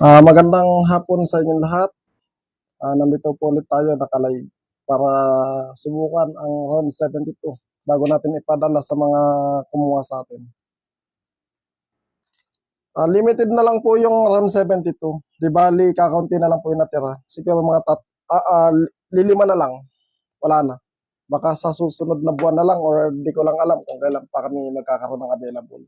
Magandang hapon sa inyong lahat. Nandito po ulit tayo naka-live para subukan ang round 72 bago natin ipadala sa mga kumuha sa atin. Limited na lang po yung round 72. Di bali, kakaunti na lang po yung natira. Siguro mga lilima na lang. Wala na. Baka sa susunod na buwan na lang or di ko lang alam kung kailan pa kami magkakaroon ng available.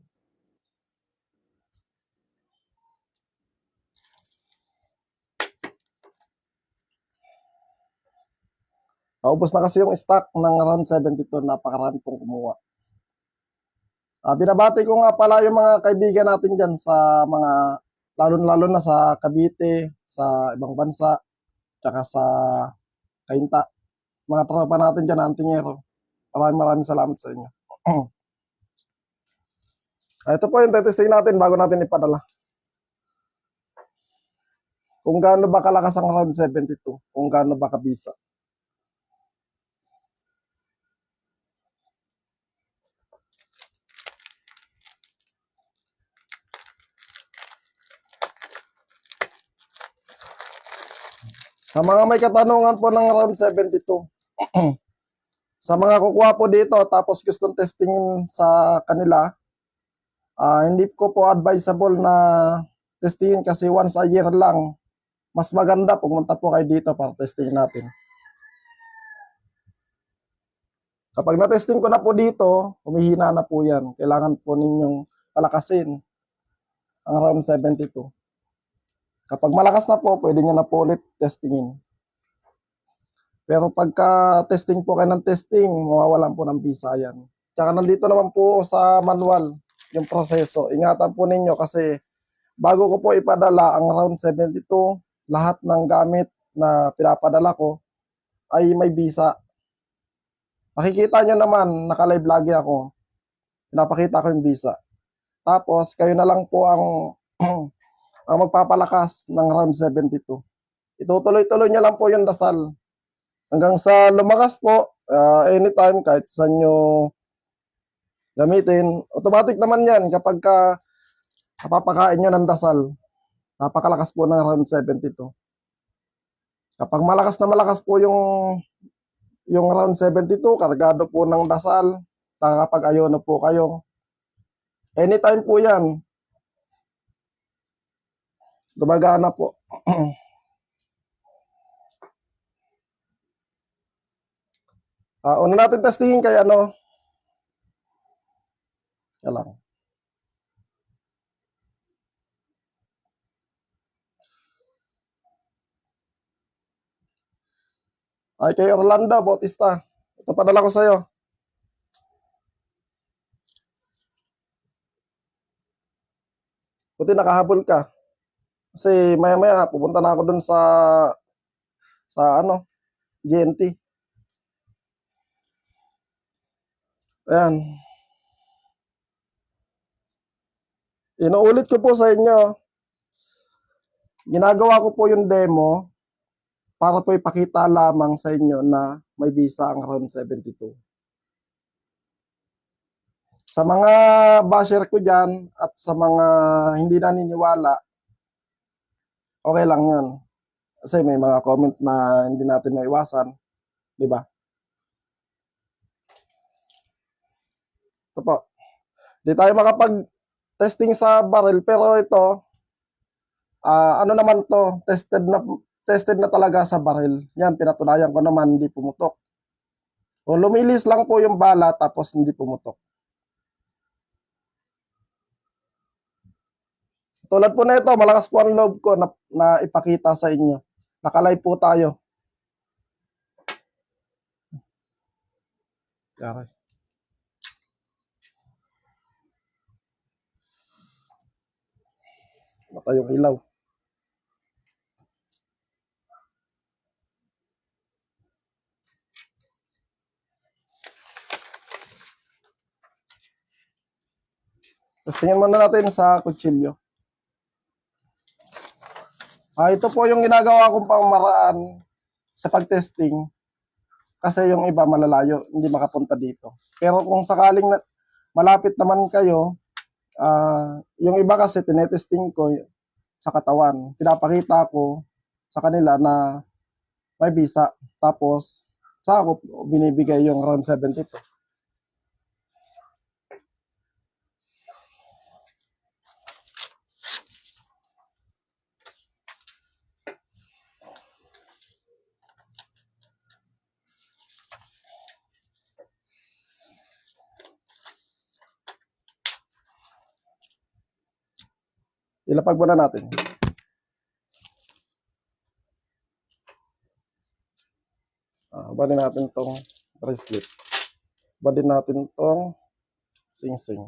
Ubos na kasi yung stock ng round 72. Napakarami pong kumuha. Binabati ko nga pala yung mga kaibigan natin dyan sa mga, lalo na sa Cavite, sa ibang bansa, tsaka sa Cainta. Mga tropa natin dyan, Antingero. Maraming salamat sa inyo. Ito po yung testing natin bago natin ipadala. Kung gaano ba kalakas ang round 72, kung gaano ba kabisa. Sa mga may katanungan po ng round 72, sa mga kukuha po dito tapos gustong testingin sa kanila, hindi ko po advisable na testingin kasi once a year lang. Mas maganda pumunta po kayo dito para testingin natin. Kapag na-testing ko na po dito, humihina na po yan. Kailangan po ninyong palakasin ang round 72. Kapag malakas na po, pwede nyo na po ulit testingin. Pero pagka testing po kayo ng testing, mawawalan po ng visa yan. Tsaka nandito naman po sa manual yung proseso. Ingatan po ninyo kasi bago ko po ipadala ang round 72, lahat ng gamit na pinapadala ko ay may visa. Nakikita nyo naman, naka-live lagi ako. Pinapakita ko yung visa. Tapos, kayo na lang po ang, ang magpapalakas ng round 72. Itutuloy-tuloy nyo lang po yung dasal. Hanggang sa lumakas po, anytime, kahit saan nyo gamitin. Automatic naman yan kapag napapakain nyo ng dasal. Napakalakas po ng round 72. Kapag malakas na malakas po yung round 72, kargado po ng dasal, kapag ayono po kayo, anytime po yan, gumagana po. Una natin testingin kay ano, yan lang. Ay, kay Orlando Bautista. Ito padala ko sa'yo. Buti nakahabol ka. Kasi maya-maya pupunta na ako dun sa ano, GNT. Ayan. Inuulit ko po sa inyo. Ginagawa ko po yung demo para po ipakita lamang sa inyo na may visa ang round 72. Sa mga basher ko dyan at sa mga hindi naniniwala, okay lang yun. Kasi may mga comment na hindi natin maiwasan. Di ba? Ito po. Di tayo makapag-testing sa barrel, pero ito, ano naman to, tested na talaga sa barrel. Yan, pinatunayan ko naman, hindi pumutok. O lumilis lang po yung bala, tapos hindi pumutok. Tulad po na ito, malakas po ang loob ko na ipakita sa inyo. Nakalive po tayo. Okay. Mata yung ilaw. Tapos tingnan muna natin sa kutsilyo. Ito po yung ginagawa kong pangmaraan sa pag-testing. Kasi yung iba malalayo, hindi makapunta dito. Pero kung sakaling malapit naman kayo, yung iba kasi tinetesting ko sa katawan. Pinapakita ko sa kanila na may bisa. Tapos, sa ako binibigay yung round 72. Ilapag muna natin. Bali natin tong bracelet. Bali natin tong sing-sing.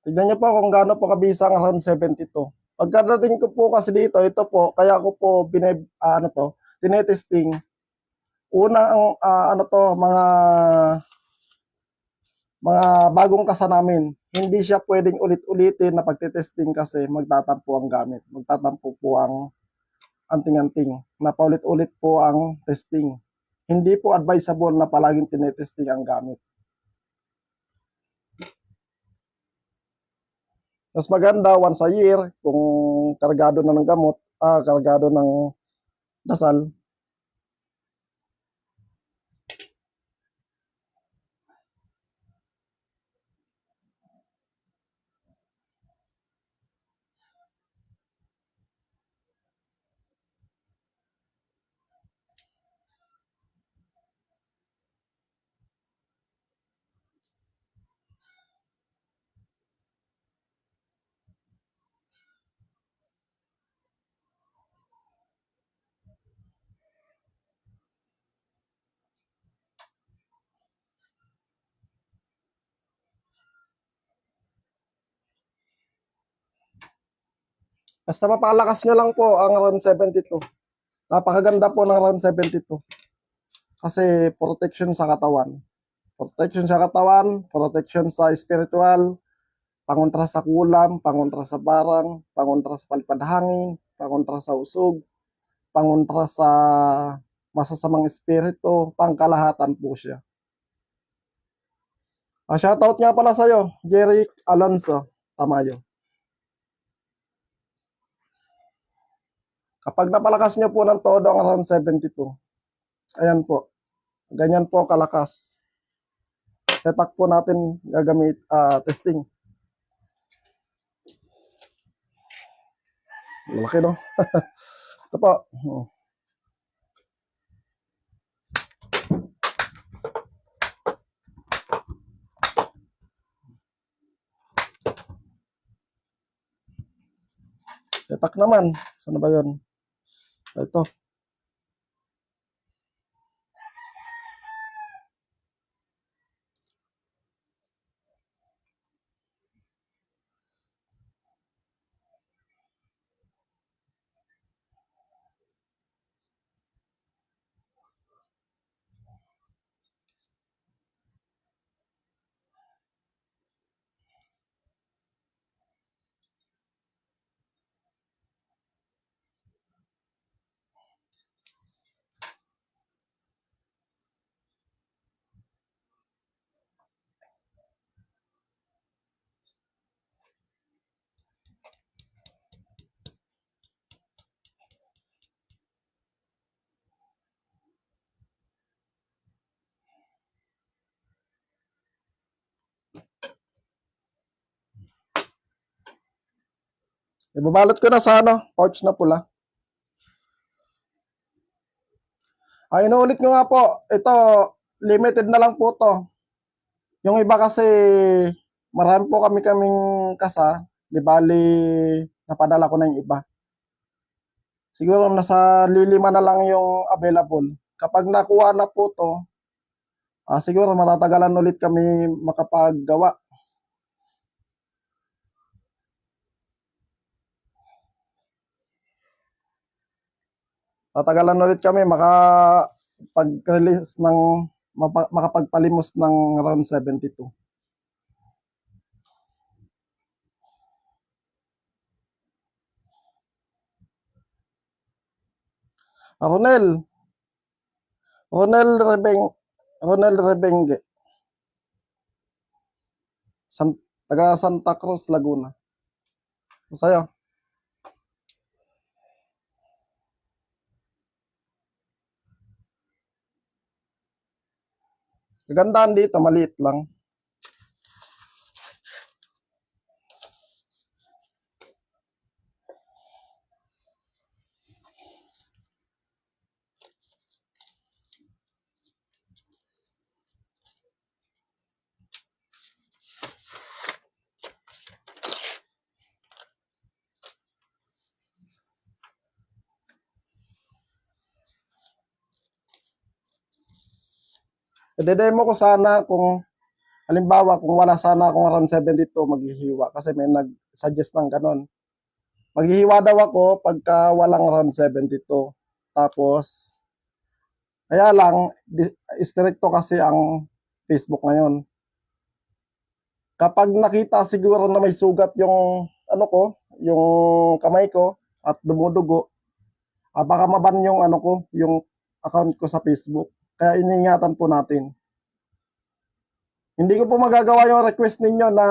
Tignan niyo po kung gaano po kabisa ang round 72. Pagkadating ko po kasi dito, ito po, kaya ko po tinetesting. Unang mga bagong kasa namin. Hindi siya pwedeng ulit-ulitin na pagtitesting kasi magtatampo ang gamit. Magtatampo po ang anting-anting. Na paulit-ulit po ang testing. Hindi po advisable na palaging tinetesting ang gamit. Mas maganda once a year kung kargado na ng gamot, kargado ng dasal. Basta mapalakas nyo lang po ang round 72. Napakaganda po ng round 72. Kasi protection sa katawan. Protection sa katawan, protection sa spiritual, pangontra sa kulam, pangontra sa barang, pangontra sa palipad hangin, pangontra sa usog, pangontra sa masasamang espiritu, pangkalahatan po siya. Shoutout nga pala sa'yo, Jeric Alonso Tamayo. Kapag napalakas nyo po ng todo ang round 72, ayan po, ganyan po kalakas. Setak po natin gagamit testing. Malaki no? Ito po. Setak naman. Saan ba yun? Ito. Ibabalot ko na sa pouch na pula. Inuulit ko nga po, ito, limited na lang po to. Yung iba kasi, marami po kaming kasa, di bali, napadala ko na yung iba. Siguro nasa 5 na lang yung available. Kapag nakuha na po to, siguro matatagalan ulit kami makapaggawa. Tatagalan ulit kami makapag-release ng makapagpalimos ng round 72. Ronel, Ronel Rebeng, Ronel Rebengue, San, taga Santa Cruz, Laguna. Sa'yo, kagandahan dito, maliit lang. I-demo ko sana kung, halimbawa, kung wala sana akong around 72, maghihiwa. Kasi may nag-suggest ng ganon. Maghihiwa daw ako pagka walang around 72. Tapos, kaya lang, stricto kasi ang Facebook ngayon. Kapag nakita siguro na may sugat yung ano ko, yung kamay ko at dumudugo, baka maban yung ano ko, yung account ko sa Facebook. Kaya iniingatan po natin. Hindi ko po magagawa yung request ninyo na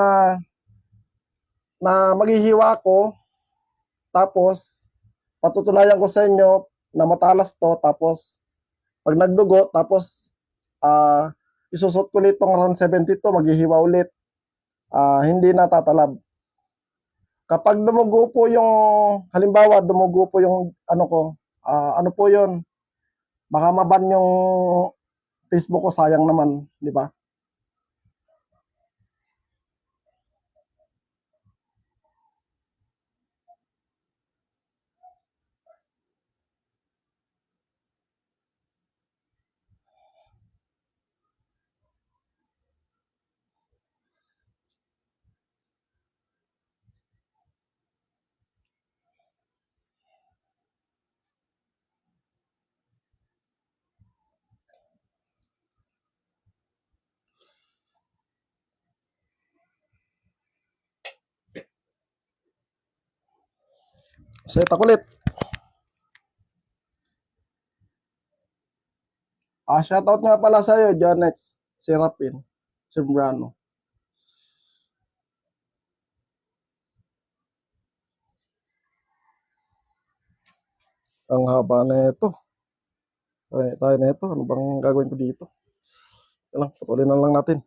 maghihiwa ako, tapos patutunayan ko sa inyo na matalas to, tapos pag nagdugo, tapos isusot ko ulit tong around 72, maghihiwa ulit. Hindi natatalab. Kapag dumugo po yung, halimbawa, dumugo po yung ano ko, ano po yun, baka maban yung Facebook ko, sayang naman, di ba? Set ako ulit. Shoutout nga pala sa'yo, Janet Serapin Sembrano. Ang haba na ito. Tayo na ito. Ano bang gagawin ko dito? Lang, patuloy na lang natin.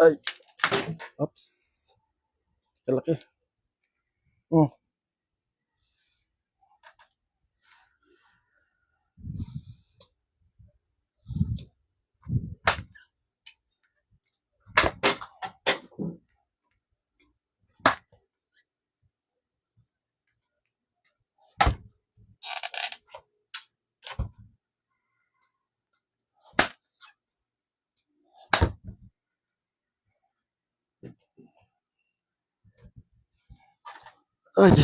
Ay. Oops. Kalaki. Ay.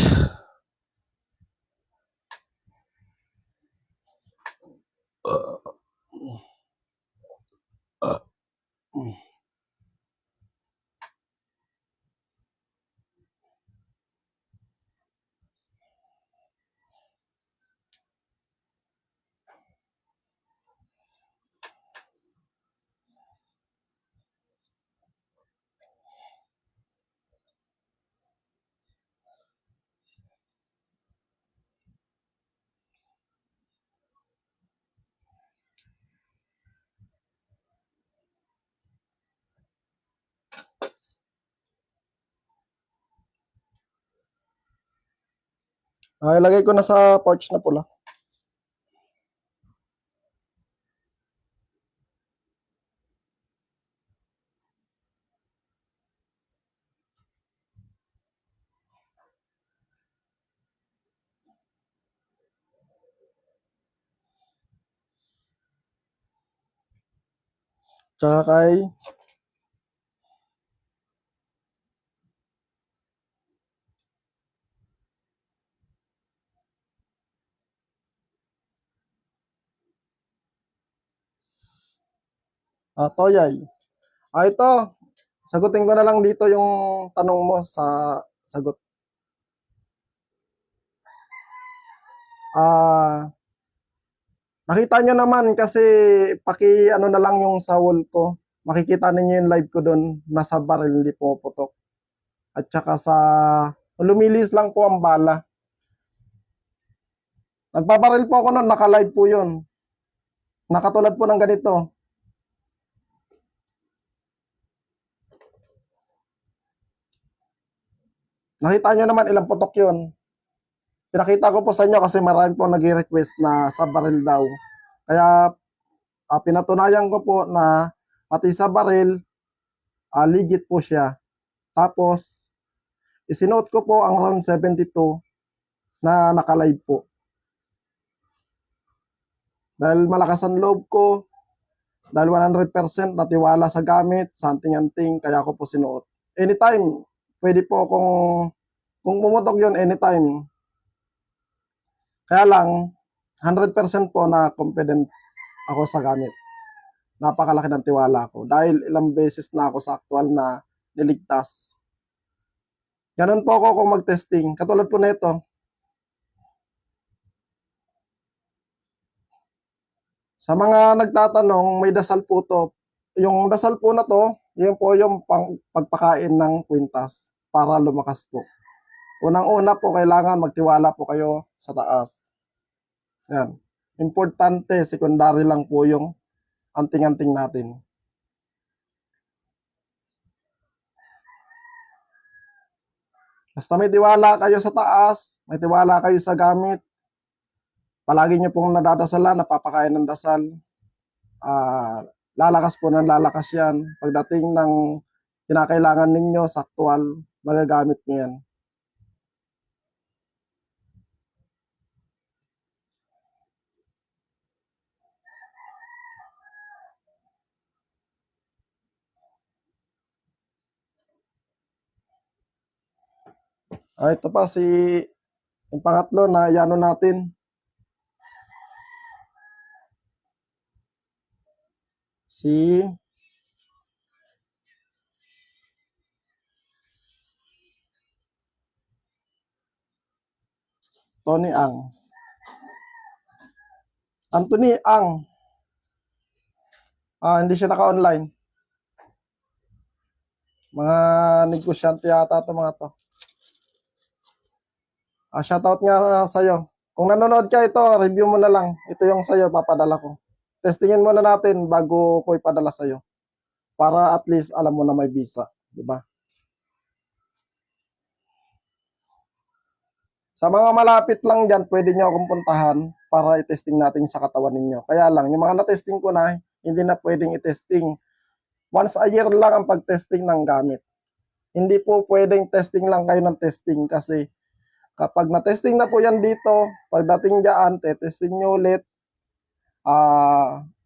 Ilagay ko na sa pouch na pula. Tsaka kay Toyay. Ito. Sagutin ko na lang dito yung tanong mo sa sagot. Nakita nyo naman kasi ano na lang yung sa wall ko. Makikita ninyo yung live ko doon. Nasa baril, hindi pumuputok. At saka lumilis lang po ang bala. Nagpabaril po ako noon, naka-live po yun. Nakatulad po ng ganito. Nakita nyo naman ilang putok yun. Pinakita ko po sa inyo kasi marami po nag-request na sa baril daw. Kaya pinatunayan ko po na pati sa baril, legit po siya. Tapos, isinuot ko po ang round 72 na naka-live po. Dahil malakas ang loob ko, dahil 100% natiwala sa gamit, sa anting-anting, kaya ako po sinuot. Anytime, pwede po kung pumutok yun, anytime. Kaya lang, 100% po na confident ako sa gamit. Napakalaki ng tiwala ko. Dahil ilang beses na ako sa actual na niligtas. Ganun po ako kung mag-testing. Katulad po na ito. Sa mga nagtatanong, may dasal po to. Yung dasal po na to, yun po yung pagpakain ng kwintas para lumakas po. Unang-una po, kailangan magtiwala po kayo sa taas. Yan. Importante, secondary lang po yung anting-anting natin. Basta may tiwala kayo sa taas, may tiwala kayo sa gamit, palagi nyo pong nadadasalan, napapakain ng dasal, lalakas po ng lalakas yan. Pagdating ng kinakailangan ninyo sa aktual, magagamit nyo yan. Ito pa yung pangatlo na iano natin. Si Tony Ang. Anthony Ang. Hindi siya naka-online. Mga negosyante yata ito mga to. Shoutout nga sa'yo. Kung nanonood ka ito, review mo na lang. Ito yung sa'yo, papadala ko. Testingin muna natin bago ko ipadala sa'yo. Para at least alam mo na may visa. Diba? Sa mga malapit lang dyan, pwede nyo akong puntahan para i-testing natin sa katawan ninyo. Kaya lang, yung mga na-testing ko na, hindi na pwedeng i-testing. Once a year lang ang pag-testing ng gamit. Hindi po pwedeng testing lang kayo ng testing kasi kapag na-testing na po yan dito, pagdating dyan, testing nyo ulit,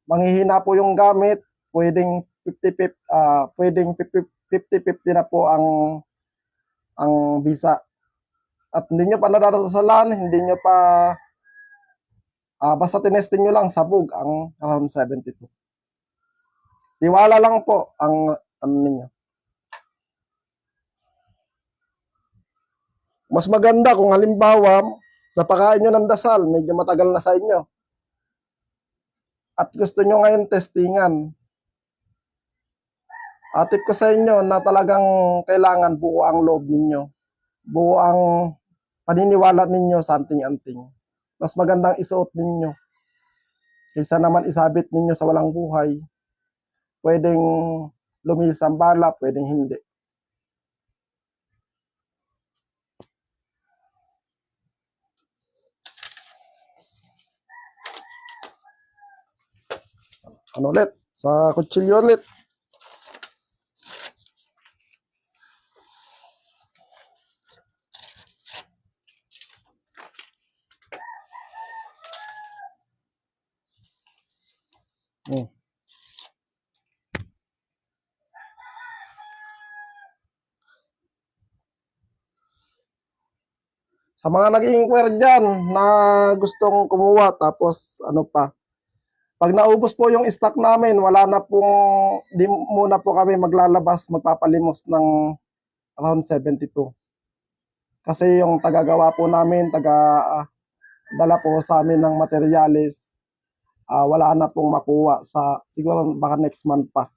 manghihina po yung gamit, pwedeng 50-50 na po ang visa. At hindi nyo pa nadadasalan, hindi nyo pa, basta tinesting nyo lang, sabog ang round 72. Tiwala lang po ang ninyo. Mas maganda kung halimbawa, napakain nyo ng dasal, medyo matagal na sa inyo. At gusto nyo ngayon testingan. Tip ko sa inyo na talagang kailangan buo ang loob ninyo. Buo ang paniniwala ninyo sa anting-anting. Mas magandang isuot ninyo. Kaysa naman isabit ninyo sa walang buhay. Pwedeng lumis ang bala, pwedeng hindi. Ano ulit? Sa kutsilyo ulit. Sa mga nag-i-inquire dyan na gustong kumuha tapos ano pa, Pag naubos po yung stock namin, wala na pong, di muna po kami maglalabas, magpapalimos ng around 72. Kasi yung tagagawa po namin, dala po sa amin ng materyales, wala na pong makuha sa, siguro baka next month pa.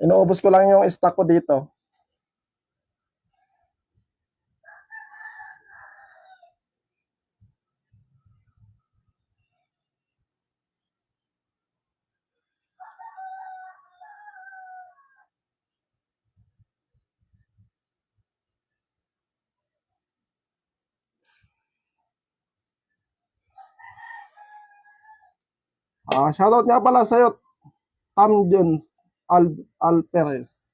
Inuubos ko lang yung stock ko dito. Shoutout nga pala sa'yo, Tom Jones Alperes.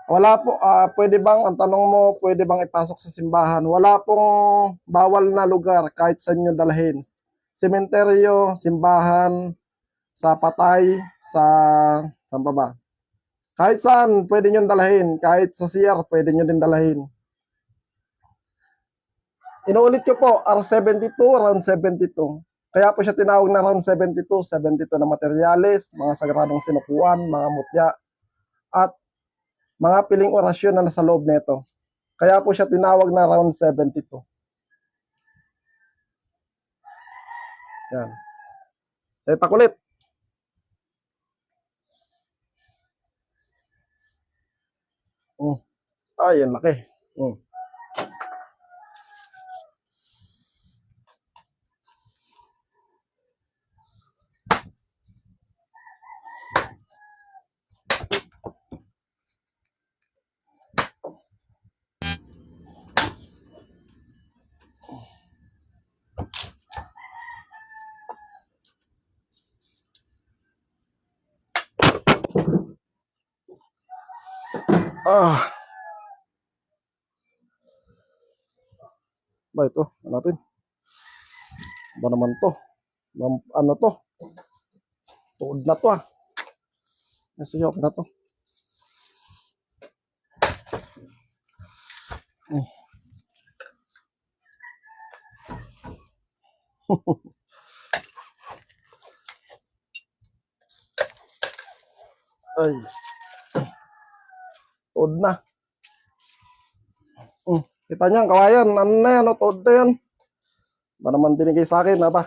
Wala po, pwede bang, ang tanong mo, pwede bang ipasok sa simbahan? Wala pong bawal na lugar kahit saan nyo dalhin. Sementeryo, simbahan, sa patay, saan pa ba? Kahit saan, pwede nyo dalhin. Kahit sa CR, pwede nyo din dalhin. Inuulit ko po, R72, around 72. Kaya po siya tinawag na round 72, 72 na materyales, mga sagradong sinukuan, mga mutya, at mga piling orasyon na nasa loob nito. Kaya po siya tinawag na round 72. Yan. Setak ulit. Ay, yan laki. Ba ito, ano natin? Ba naman to? Ano to? Tuod na to ah. Sige, okay na to. Ay. Tuod na. Kita niya ang kawayan. Ano na yan? Tuod na yan. Ba naman binigay sa akin, ha ba?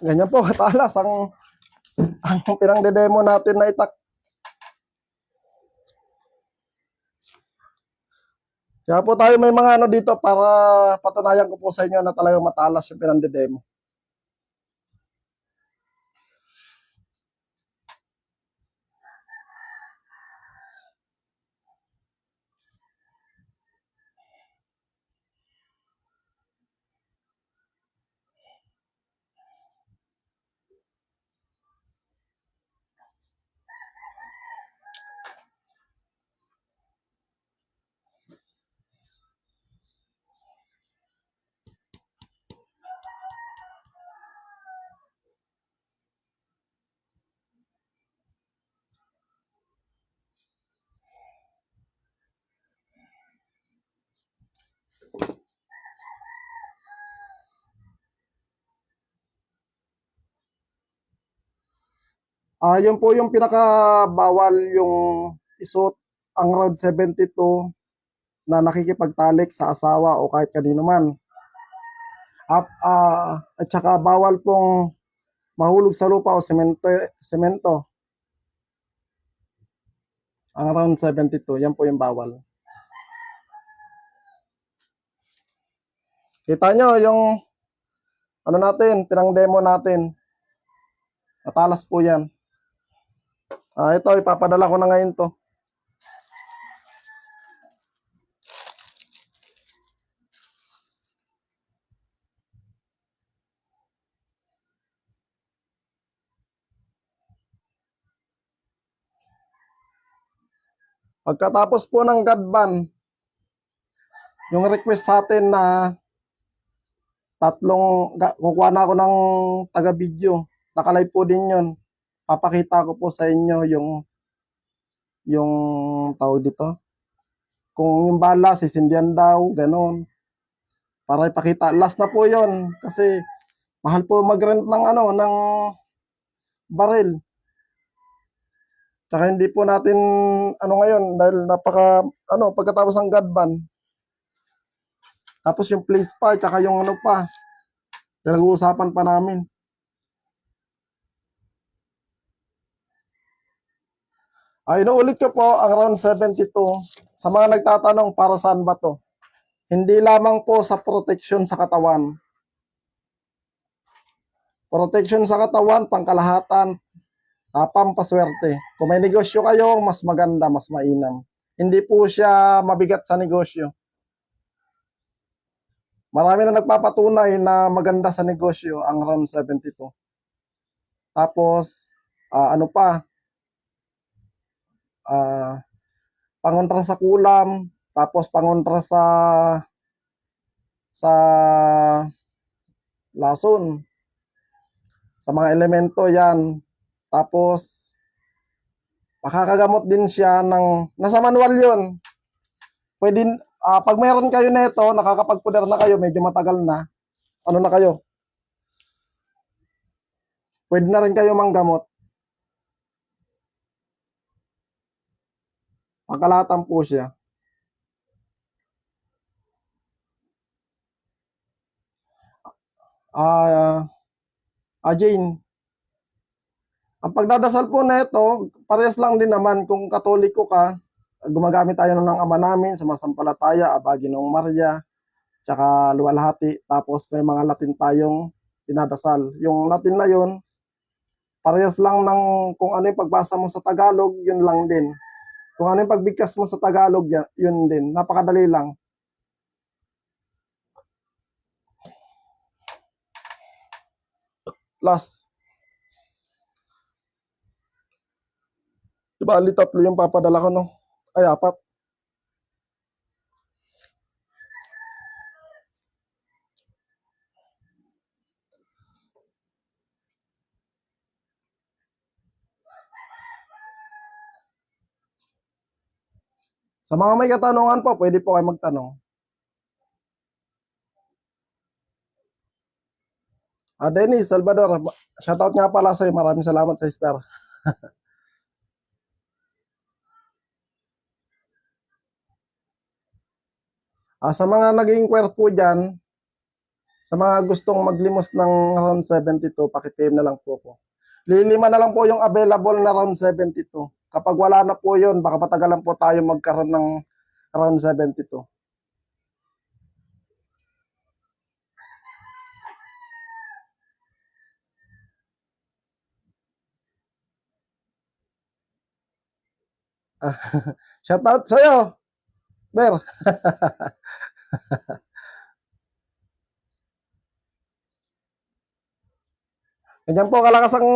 Ganyan po katalas ang pinangdedemo natin na itak. Kaya po tayo may mga ano dito para patunayan ko po sa inyo na talagang matalas yung pinangdedemo. Yun po yung pinakabawal yung isuot ang round 72 na nakikipagtalik sa asawa o kahit kanino man. At saka bawal pong mahulog sa lupa o semento. Ang round 72, yan po yung bawal. Kita nyo yung ano natin, pinang demo natin. Matalas po yan. Ito, ipapadala ko na ngayon to. Pagkatapos po ng God ban, yung request sa atin na kukuha na ako ng taga-video. Nakalive po din yun. Papakita ko po sa inyo yung tawag dito. Kung yung bala, sisindihan daw, ganun. Para ipakita. Last na po yun. Kasi mahal po mag-rent ng ng baril. Tsaka hindi po natin ngayon dahil pagkatapos ng God ban. Tapos yung police pa, tsaka yung pinag-uusapan pa namin. Inuulit ko po ang round 72 sa mga nagtatanong para saan ba to. Hindi lamang po sa protection sa katawan. Protection sa katawan, pangkalahatan, pampaswerte. Kung may negosyo kayo, mas maganda, mas mainam. Hindi po siya mabigat sa negosyo. Marami na nagpapatunay na maganda sa negosyo ang round 72. Tapos, pangontra sa kulam, tapos pangontra sa lason, sa mga elemento yan. Tapos, makakagamot din siya nasa manual yun. Pwede, pag mayroon kayo nito, nakakapagpuder na kayo, medyo matagal na, na kayo? Pwede na rin kayo manggamot. Pangkalahatan po siya. Jane, ang pagdadasal po na ito, parehas lang din naman kung Katoliko ka, gumagamit tayo ng Ama namin, sumasampalataya, Aba Ginoong Maria, tsaka luwalhati, tapos may mga Latin tayong dinadasal. Yung Latin na yun, parehas lang ng kung ano yung pagbasa mo sa Tagalog, yun lang din. Kung ano yung pagbigkas mo sa Tagalog, yun din. Napakadali lang. Last. Diba, tatlo yung papadala ko, no? Ay, 4. Sa mga may katanungan po, pwede po kayo magtanong. Dennis Salvador, shoutout nga pala sa'yo. Maraming salamat sa star. Sa mga nag-inquire po dyan, sa mga gustong maglimos ng round 72, paki-PM na lang po po. Lilima na lang po yung available na round 72. Kapag wala na po yun, baka patagalan po tayo magkaroon ng round 72. Shoutout sa'yo, Ber. Ganyan po kalakas ang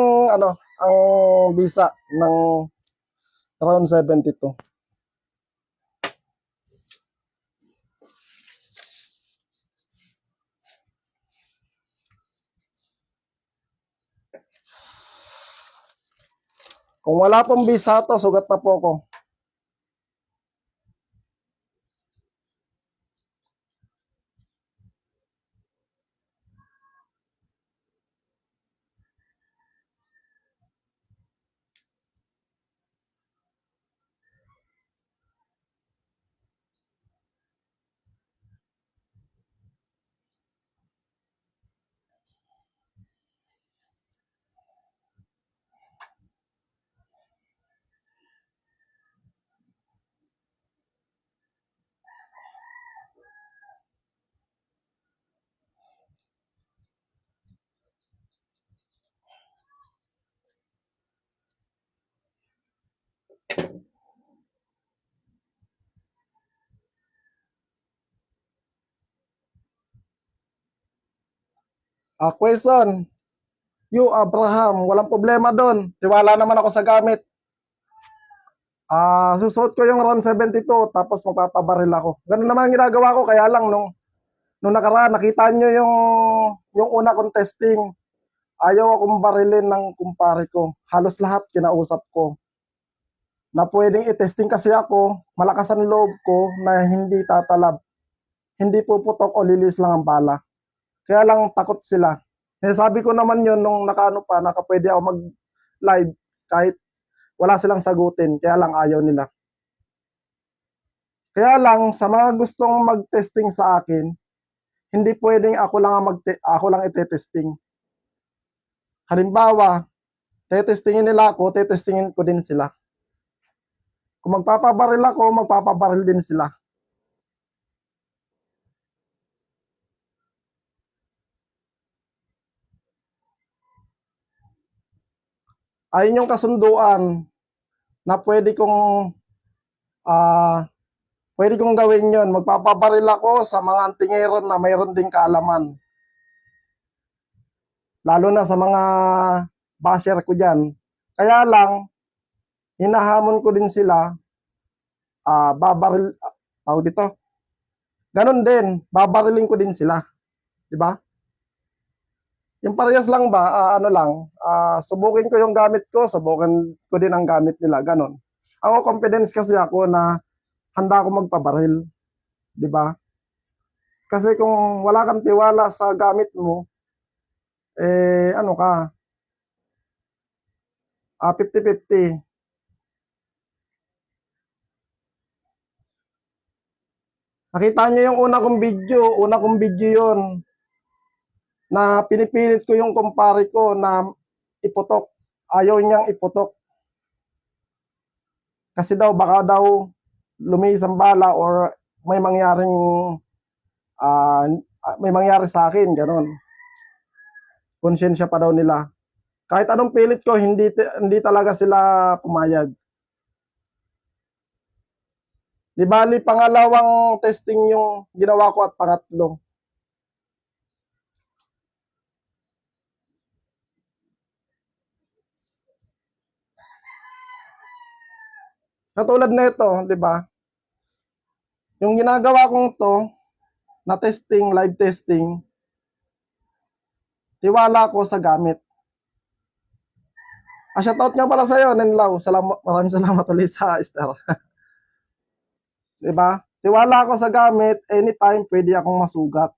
visa ng round 72. Kung wala pong visa to, sugat na po ako. Question. You, Abraham, walang problema doon. Tiwala naman ako sa gamit. Susuot ko yung round 72 tapos magpapabaril ako. Ganun naman ang ginagawa ko, kaya lang nung nakaraan nakita nyo yung una kong testing. Ayaw akong barilin ng kumpare ko. Halos lahat kinausap ko na pwedeng i-testing kasi ako, malakas ang loob ko na hindi tatalab, hindi puputok o lilis lang ang bala. Kaya lang takot sila. Eh, sabi ko naman yun nung nakaano pa, nakapwede ako mag-live kahit wala silang sagutin, kaya lang ayaw nila. Kaya lang, sa mga gustong mag-testing sa akin, hindi pwedeng ako lang ite-testing. Halimbawa, tetestingin nila ako, tetestingin ko din sila. Kung magpapabaril ako, magpapabaril din sila. Ayun yung kasunduan na ah, pwede kong gawin yon. Magpapabaril ako sa mga antingeron na mayroon ding kaalaman. Lalo na sa mga basher ko dyan. Kaya lang, hinahamon ko din sila, tawag dito, ganon din, babarilin ko din sila. Diba? Yung parehas lang ba, subukin ko yung gamit ko, subukin ko din ang gamit nila, ganon. Ako, confidence kasi ako na handa ako magpabaril. Diba? Kasi kung wala kang tiwala sa gamit mo, ano ka, 50-50. Nakita niyo yung una kong video yon na pinipilit ko yung kumpare ko na iputok. Ayaw niyang iputok. Kasi daw, baka daw lumis ang bala or may mangyaring uh, may mangyari sa akin, ganon. Konsensya pa daw nila. Kahit anong pilit ko, hindi talaga sila pumayag. Di bali, pangalawang testing yung ginawa ko at pangatlo. Katulad na ito, di ba? Yung ginagawa kong to, na testing, live testing, tiwala ko sa gamit. Shoutout nga pala sa'yo, Nenlaw. Maraming salamat ulit sa star. Diba? Tiwala ako sa gamit, anytime pwede akong masugat.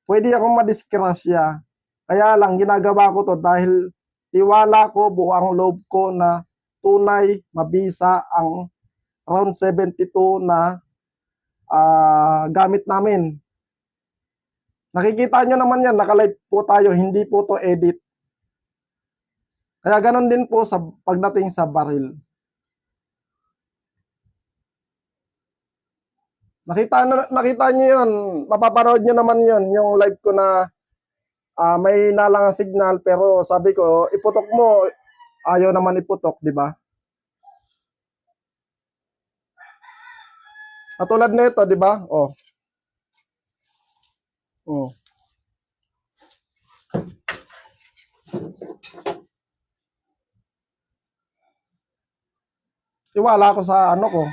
Pwede akong madiskrasya. Kaya lang, ginagawa ko to dahil tiwala ko, buo ang loob ko na tunay, mabisa ang round 72 na gamit namin. Nakikita nyo naman yan, nakalive po tayo, hindi po to edit. Kaya ganon din po sa pagdating sa baril. Nakita niyo yun, mapapanood niyo naman yun, yung live ko na may nalang signal pero sabi ko, iputok mo, ayaw naman iputok, di ba? Katulad nito, di ba? Oh. Oh. Tiwala ako sa ano ko.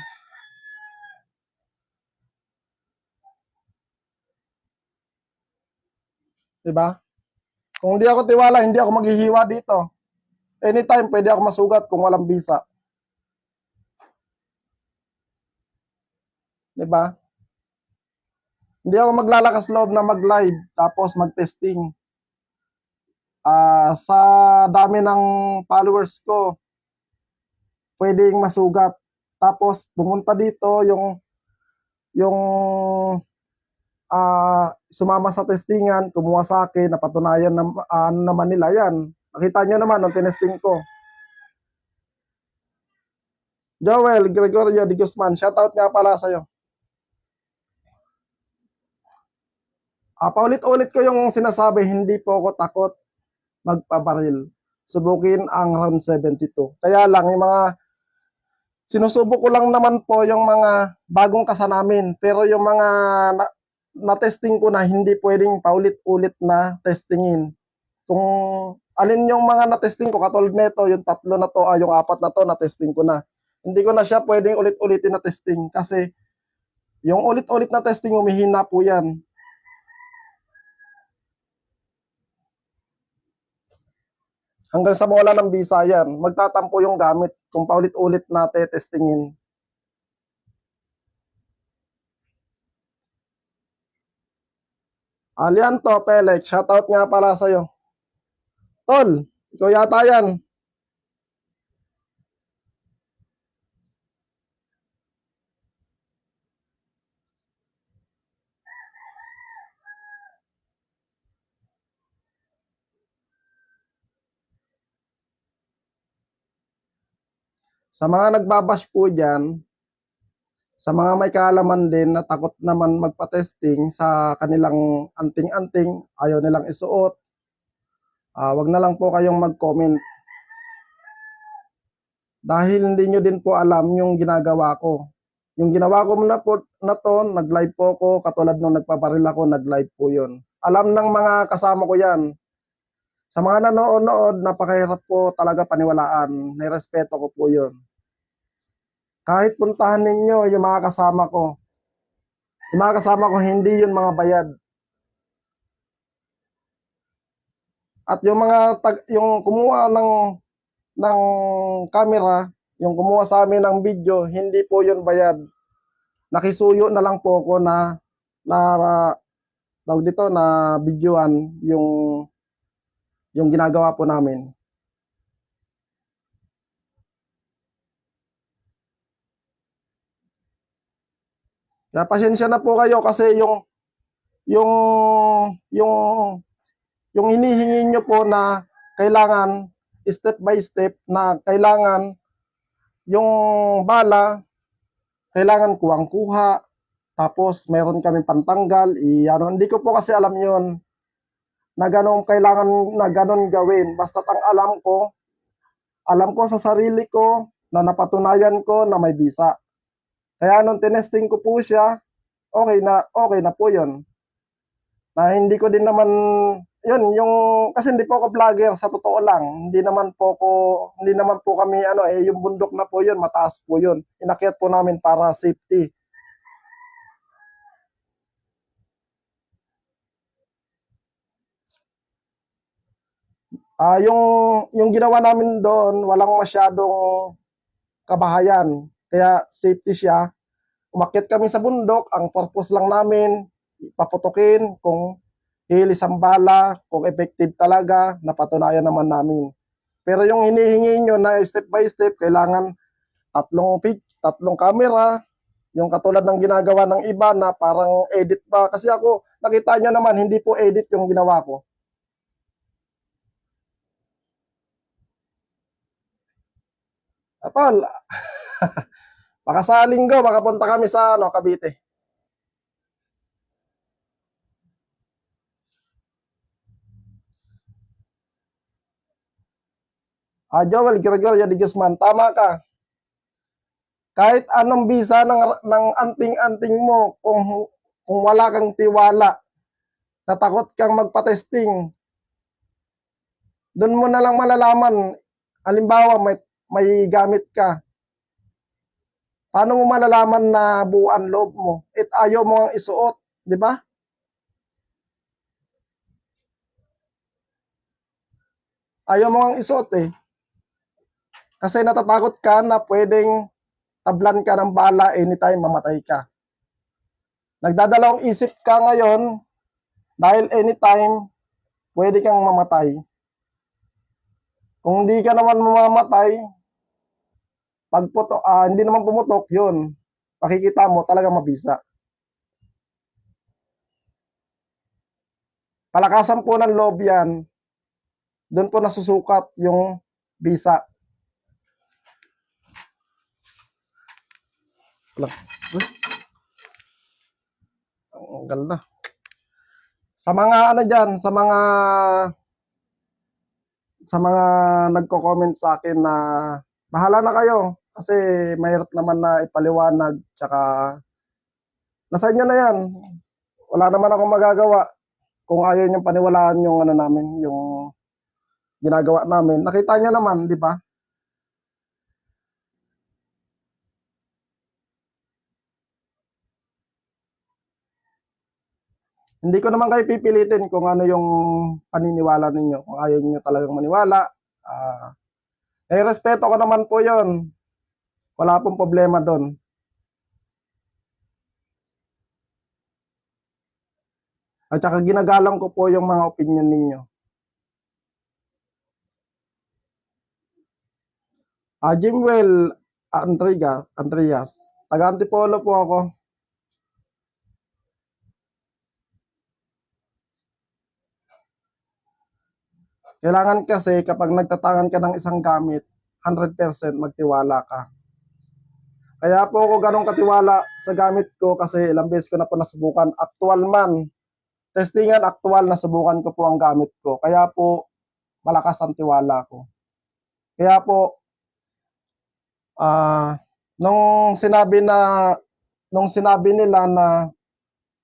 Diba? Kung hindi ako tiwala, hindi ako maghihiwa dito. Anytime, pwede ako masugat kung walang bisa. Diba? Hindi ako maglalakas loob na mag-live, tapos mag-testing. Sa dami ng followers ko, pwedeng masugat. Tapos, pumunta dito yung sumama sa testingan, kumuha sa akin, napatunayan na ano naman nila yan. Nakita nyo naman nung tinesting ko. Joel Gregorio de Guzman, shoutout nga pala sa'yo. Paulit-ulit ko yung sinasabi, hindi po ako takot magpabaril. Subukin ang round 72. Kaya lang, yung mga sinusubok ko lang naman po yung mga bagong kasanamin. Pero yung mga na-testing ko na hindi pwedeng paulit-ulit na testingin. Kung alin yung mga na-testing ko, katulad nito, yung tatlo na to, yung apat na to, na-testing ko na. Hindi ko na siya pwedeng ulit-ulitin na testing kasi yung ulit-ulit na testing, humihina po yan. Hanggang sa mawala ng bisa yan. Magtatampo yung gamit kung paulit-ulit na testingin. Alianto, Pelec, shoutout nga pala sa'yo. Tol, ikaw yata yan. Sa mga nagbabash po dyan, sa mga may kaalaman din na takot naman magpa-testing sa kanilang anting-anting, ayaw nilang isuot, wag na lang po kayong mag-comment. Dahil hindi nyo din po alam yung ginagawa ko. Yung ginawa ko na to, nag-live po ko, katulad nung nagpaparil ako, nag-live po yun. Alam ng mga kasama ko yan. Sa mga nanonood, napakahirap po talaga paniwalaan. Nirespeto ko po yun. Kahit puntahan ninyo yung mga kasama ko. Yung mga kasama ko, hindi yun mga bayad. At yung mga yung kumuha ng camera, yung kumuha sa amin ng video, hindi po yun bayad. Nakisuyo na lang po ako na tawag dito na videoan yung ginagawa po namin. Kaya pasensya na po kayo kasi yung yung yung hinihingi nyo po na kailangan step by step na kailangan yung bala kailangan kuwang-kuha tapos meron kaming pantanggal hindi ko po kasi alam yon na ganun kailangan na ganun gawin. Basta ang alam ko sa sarili ko na napatunayan ko na may bisa. Kaya nung tinesting ko po siya, okay na po yun. Na hindi ko din naman, yun, yung, kasi hindi po ako vlogger, sa totoo lang. Hindi naman po kami, yung bundok na po yun, mataas po yun. Inakyat po namin para safety. Yung ginawa namin doon, walang masyadong kabahayan. Kaya safety siya. Umakyat kami sa bundok, ang purpose lang namin, paputukin kung hilis ang bala, kung effective talaga, napatunayan naman namin. Pero yung hinihingi nyo na step by step, kailangan tatlong camera, yung katulad ng ginagawa ng iba na parang edit pa. Kasi ako, nakita nyo naman, hindi po edit yung ginawa ko. Atol, baka sa linggo, makapunta kami sa Cavite. Joel Gregorio de Guzman, tama ka. Kahit anong bisa ng anting-anting mo, kung wala kang tiwala, natakot kang magpa-testing, doon mo na lang malalaman. Halimbawa, may gamit ka. Paano mo malalaman na buo ang loob mo? Ayaw mo ang isuot, di ba? Ayaw mo ang isuot eh. Kasi natatakot ka na pwedeng tablan ka ng bala anytime mamatay ka. Nagdadalawang isip ka ngayon dahil anytime pwede kang mamatay. Kung hindi ka naman mamamatay, hindi naman pumutok, yun. Pakikita mo talaga mabisa. Palakasan po ng loob yan. Doon po nasusukat yung bisa. Ang ganda. Sa mga dyan, sa mga nagko-comment sa akin na bahala na kayo kasi mahirap naman na ipaliwanag tsaka nasa inyo na yan. Wala naman akong magagawa kung ayaw niyong paniwalaan yung namin, yung ginagawa namin. Nakita niya naman, di ba? Hindi ko naman kayo pipilitin kung ano yung paniniwala ninyo. Kung ayaw niyo talagang maniwala, respeto ko naman po yon. Wala pong problema doon. At saka ginagalang ko po yung mga opinion ninyo. Jimwell Andreas, taga Antipolo po ako. Kailangan kasi kapag nagtatangan ka ng isang gamit, 100% magtiwala ka. Kaya po ako ganong katiwala sa gamit ko kasi ilang beses ko na po nasubukan. Actual man, testingan actual, nasubukan ko po ang gamit ko. Kaya po, malakas ang tiwala ko. Kaya po, nung sinabi nila na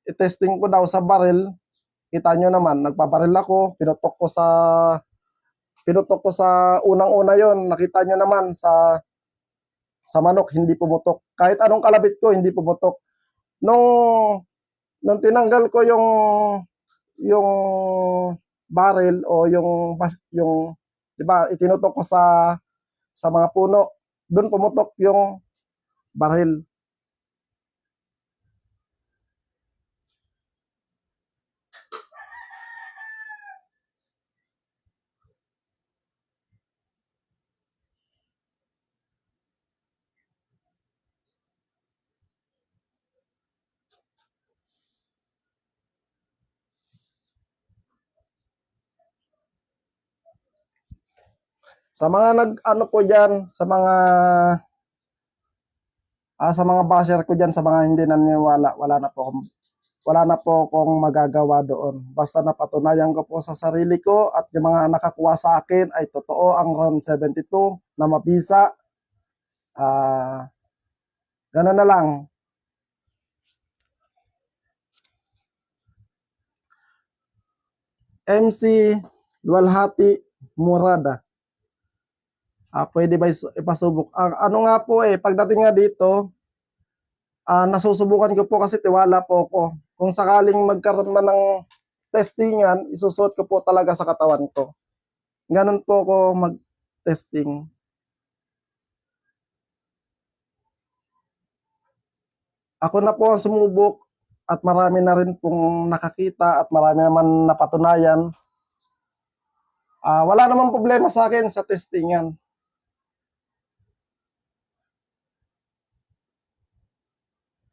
i-testing ko daw sa baril, kita nyo naman, nagpabaril ako, pinutok ko sa unang-una yon. Nakita nyo naman sa manok, hindi pumutok. Kahit anong kalabit ko, hindi pumutok. Nung tinanggal ko yung baril o yung 'di ba, itinutok ko sa mga puno, doon pumutok yung baril. Sa mga nag-ano po diyan, sa mga basher ko diyan, sa mga hindi naniniwala, wala na po akong magagawa doon. Basta napatunayan ko po sa sarili ko at yung mga nakakuha sa akin ay totoo ang round 72 na mabisa. Gano'n na lang. MC Luwalhati Murada. Pwede ba ipasubok? Ano nga po pagdating nga dito, nasusubukan ko po kasi tiwala po ako. Kung sakaling magkaroon man ng testingan, isusuot ko po talaga sa katawan ko. Ganun po ako mag-testing. Ako na po ang sumubok at marami na rin pong nakakita at marami naman napatunayan. Wala namang problema sa akin sa testingan.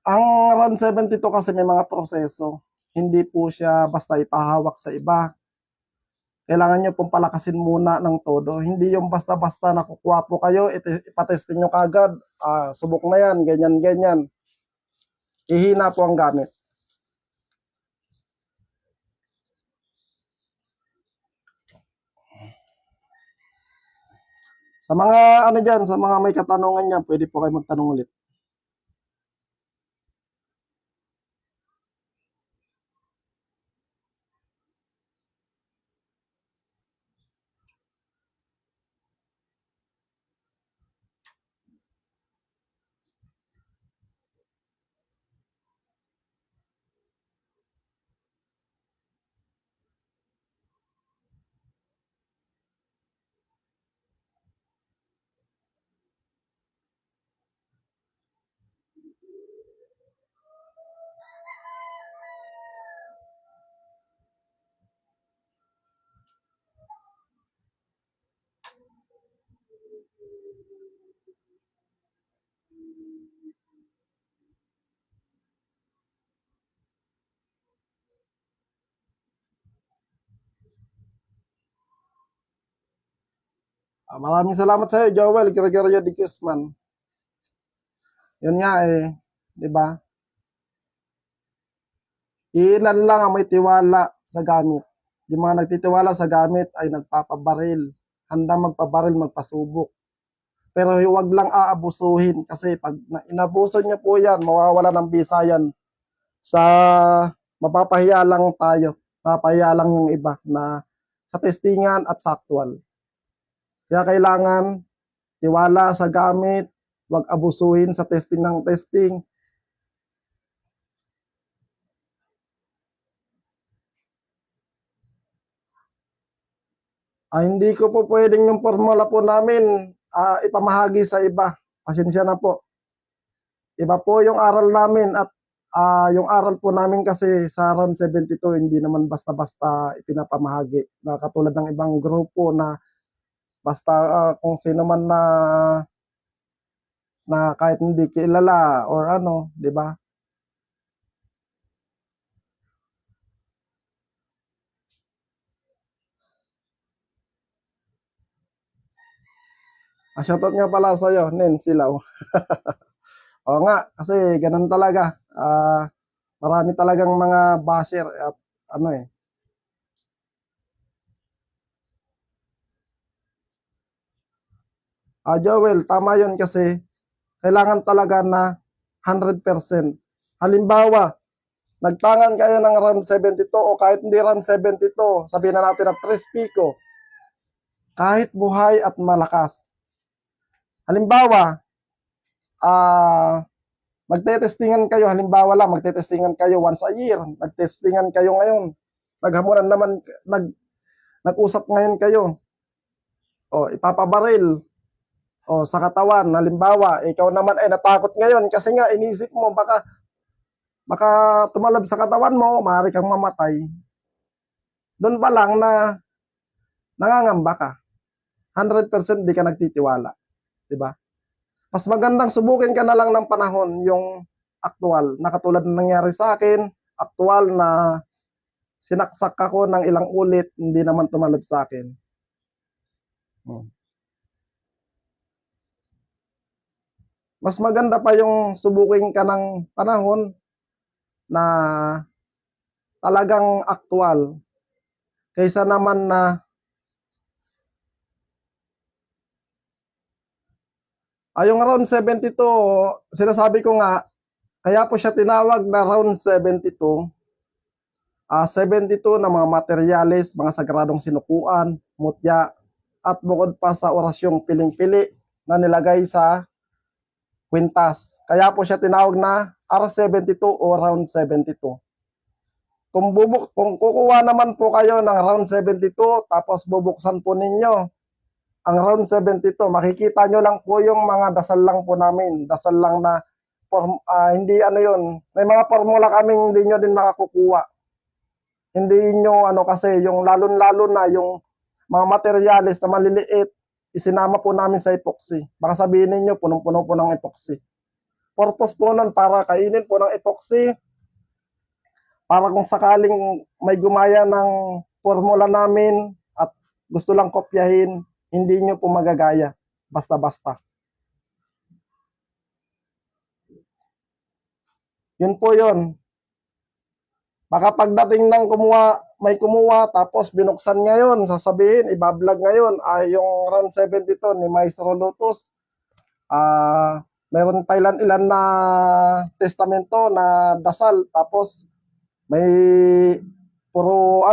Ang round 72 kasi may mga proseso. Hindi po siya basta ipahawak sa iba. Kailangan nyo pong palakasin muna ng todo. Hindi yung basta-basta nakukuha po kayo, ipatesting nyo kagad. Subok na yan, ganyan. Ihina po ang gamit. Sa mga ano dyan, sa mga may katanungan dyan, pwede po kayo magtanong ulit. Maraming salamat sa iyo, Joel Gregorio de Guzman. Yun nga di ba? Ilan lang ang may tiwala sa gamit. Yung mga nagtitiwala sa gamit ay nagpapabaril. Handang magpabaril, magpasubok. Pero huwag lang aabusuhin kasi pag inabuso niyo po yan, mawawala ng bisa yan. Mapapahiya lang tayo. Mapapahiya lang yung iba na sa testingan at sa actual. Kaya kailangan tiwala sa gamit, huwag abusuhin sa testing ng testing. Hindi ko po pwedeng yung formula po namin ipamahagi sa iba. Pasensya na po. Iba po yung aral namin at yung aral po namin kasi sa round 72 hindi naman basta-basta ipinapamahagi na katulad ng ibang grupo na basta kung sino man na kahit hindi kilala or ano, 'di ba? Shoutout nga pala sa iyo, Nen Silaw. Oo nga, kasi ganun talaga. Marami talagang mga basher at ano eh. Joel, tama yun kasi kailangan talaga na 100%. Halimbawa, nagtangan kayo ng RAM 72 o kahit hindi RAM 72, sabihin na natin na 3 Pico, kahit buhay at malakas. Halimbawa, magte-testingan kayo, halimbawa lang, magte-testingan kayo once a year, nagtestingan kayo ngayon, naghamunan naman, nag-usap ngayon kayo, o ipapabaril, o sa katawan, halimbawa, ikaw naman ay natakot ngayon kasi nga inisip mo baka tumalab sa katawan mo, maaari kang mamatay. Doon pa lang na nangangamba ka. 100% di ka nagtitiwala, 'di ba? Mas magandang subukin ka na lang ng panahon yung aktual, na katulad ng nangyari sa akin, aktual na sinaksak ako ng ilang ulit, hindi naman tumalab sa akin. Mas maganda pa yung subukin ka ng panahon na talagang aktual kaysa naman na yung round 72, sinasabi ko nga, kaya po siya tinawag na round 72. 72 na mga materyales, mga sagradong sinukuan, mutya, at bukod pa sa orasyong piling-pili na nilagay sa kwintas. Kaya po siya tinawag na R72 o round 72. Kung kukuha naman po kayo ng round 72, tapos bubuksan po ninyo ang round 72, makikita nyo lang po yung mga dasal lang po namin. Dasal lang na, hindi ano yun, may mga formula kaming hindi nyo din makakukuha. Hindi nyo ano kasi, yung lalo-lalo na yung mga materyales na maliliit, isinama po namin sa epoxy. Baka sabihin ninyo, punong-puno po ng epoxy. Purpose po nun para kainin po ng epoxy, para kung sakaling may gumaya ng formula namin at gusto lang kopyahin, hindi nyo po magagaya. Basta-basta. Yun po yun. Baka pagdating ng may kumuha, tapos binuksan ngayon, sasabihin, ibablog ngayon, yung round 72 ni Maestro Lotus, mayroon pa ilan na testamento na dasal, tapos may puro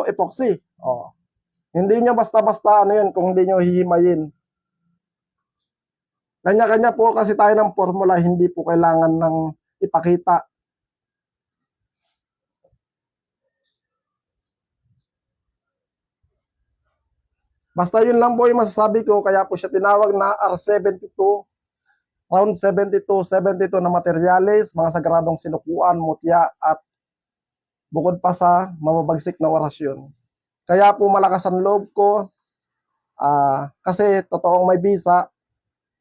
epoxy. Hindi nyo basta-basta ano yun kung hindi nyo hihimayin. Kanya-kanya po kasi tayo ng formula, hindi po kailangan ng ipakita. Basta yun lang po yung masasabi ko, kaya po siya tinawag na R72, round 72, 72 na materyales, mga sagradong sinukuan, mutya, at bukod pa sa mababagsik na orasyon. Kaya po malakas ang loob ko, kasi totoong may bisa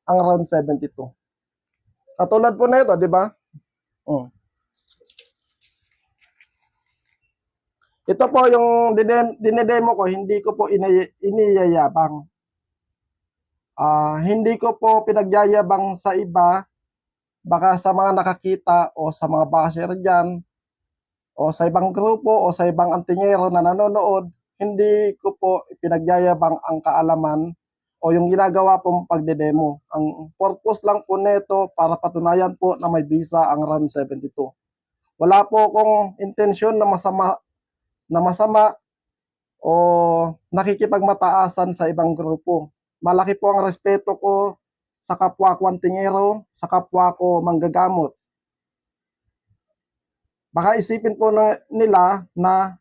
ang round 72. Katulad po na ito, di ba? Ito po yung dinedemo ko, hindi ko po iniyayabang. Hindi ko po pinagyayabang sa iba, baka sa mga nakakita o sa mga basher dyan, o sa ibang grupo o sa ibang antingero na nanonood, hindi ko po pinagyayabang ang kaalaman o yung ginagawa pong pagdedemo. Ang purpose lang po nito para patunayan po na may bisa ang RAM 72. Wala po akong intensyon na masama o nakikipagmataasan sa ibang grupo. Malaki po ang respeto ko sa kapwa ko antingero, sa kapwa ko manggagamot. Baka isipin po nila na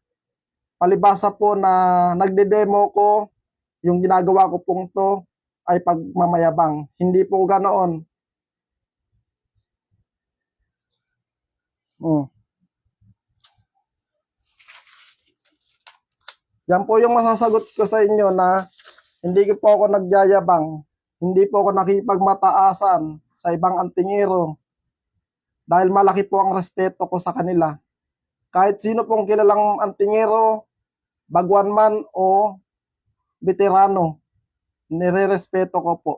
palibasa po na nagde-demo ko, yung ginagawa ko pong to ay pagmamayabang. Hindi po ganoon. Yan po yung masasagot ko sa inyo na hindi po ako nagyayabang. Hindi po ako nakipagmataasan sa ibang antingero dahil malaki po ang respeto ko sa kanila. Kahit sino pong kilalang antingero, bagwan man o veterano, nire-respeto ko po.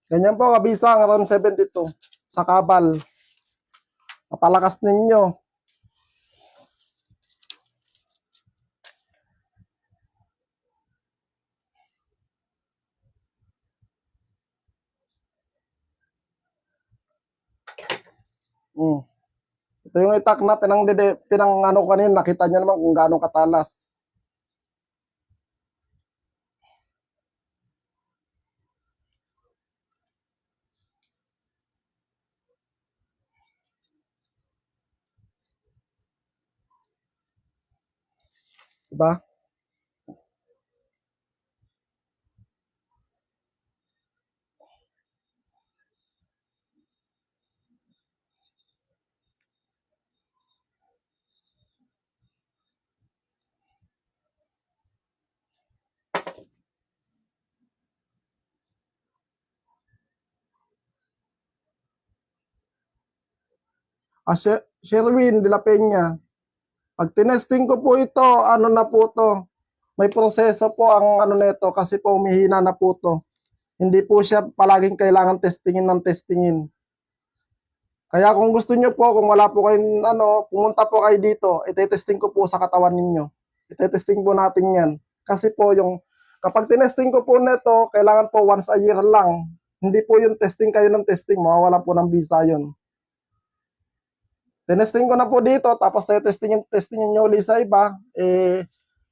Ganyan po kabisa ang round 72 sa kabal. Mapalakas ninyo. Ito yung itak na pinang ano kanina, nakita niyo naman kung gaano katalas. Diba? Sherwin de la Peña, pag tinesting ko po ito, ano na po to, may proseso po ang ano nito kasi po humihina na po to. Hindi po siya palaging kailangan testingin ng testingin. Kaya kung gusto niyo po, kung wala po kayong ano, pumunta po kayo dito, itetesting ko po sa katawan ninyo. Itetesting po natin yan. Kasi po yung, kapag tinesting ko po nito, kailangan po once a year lang. Hindi po yung testing kayo ng testing, mawawala po ng visa yun. Tinesting ko na po dito, tapos testingin nyo ulit sa iba,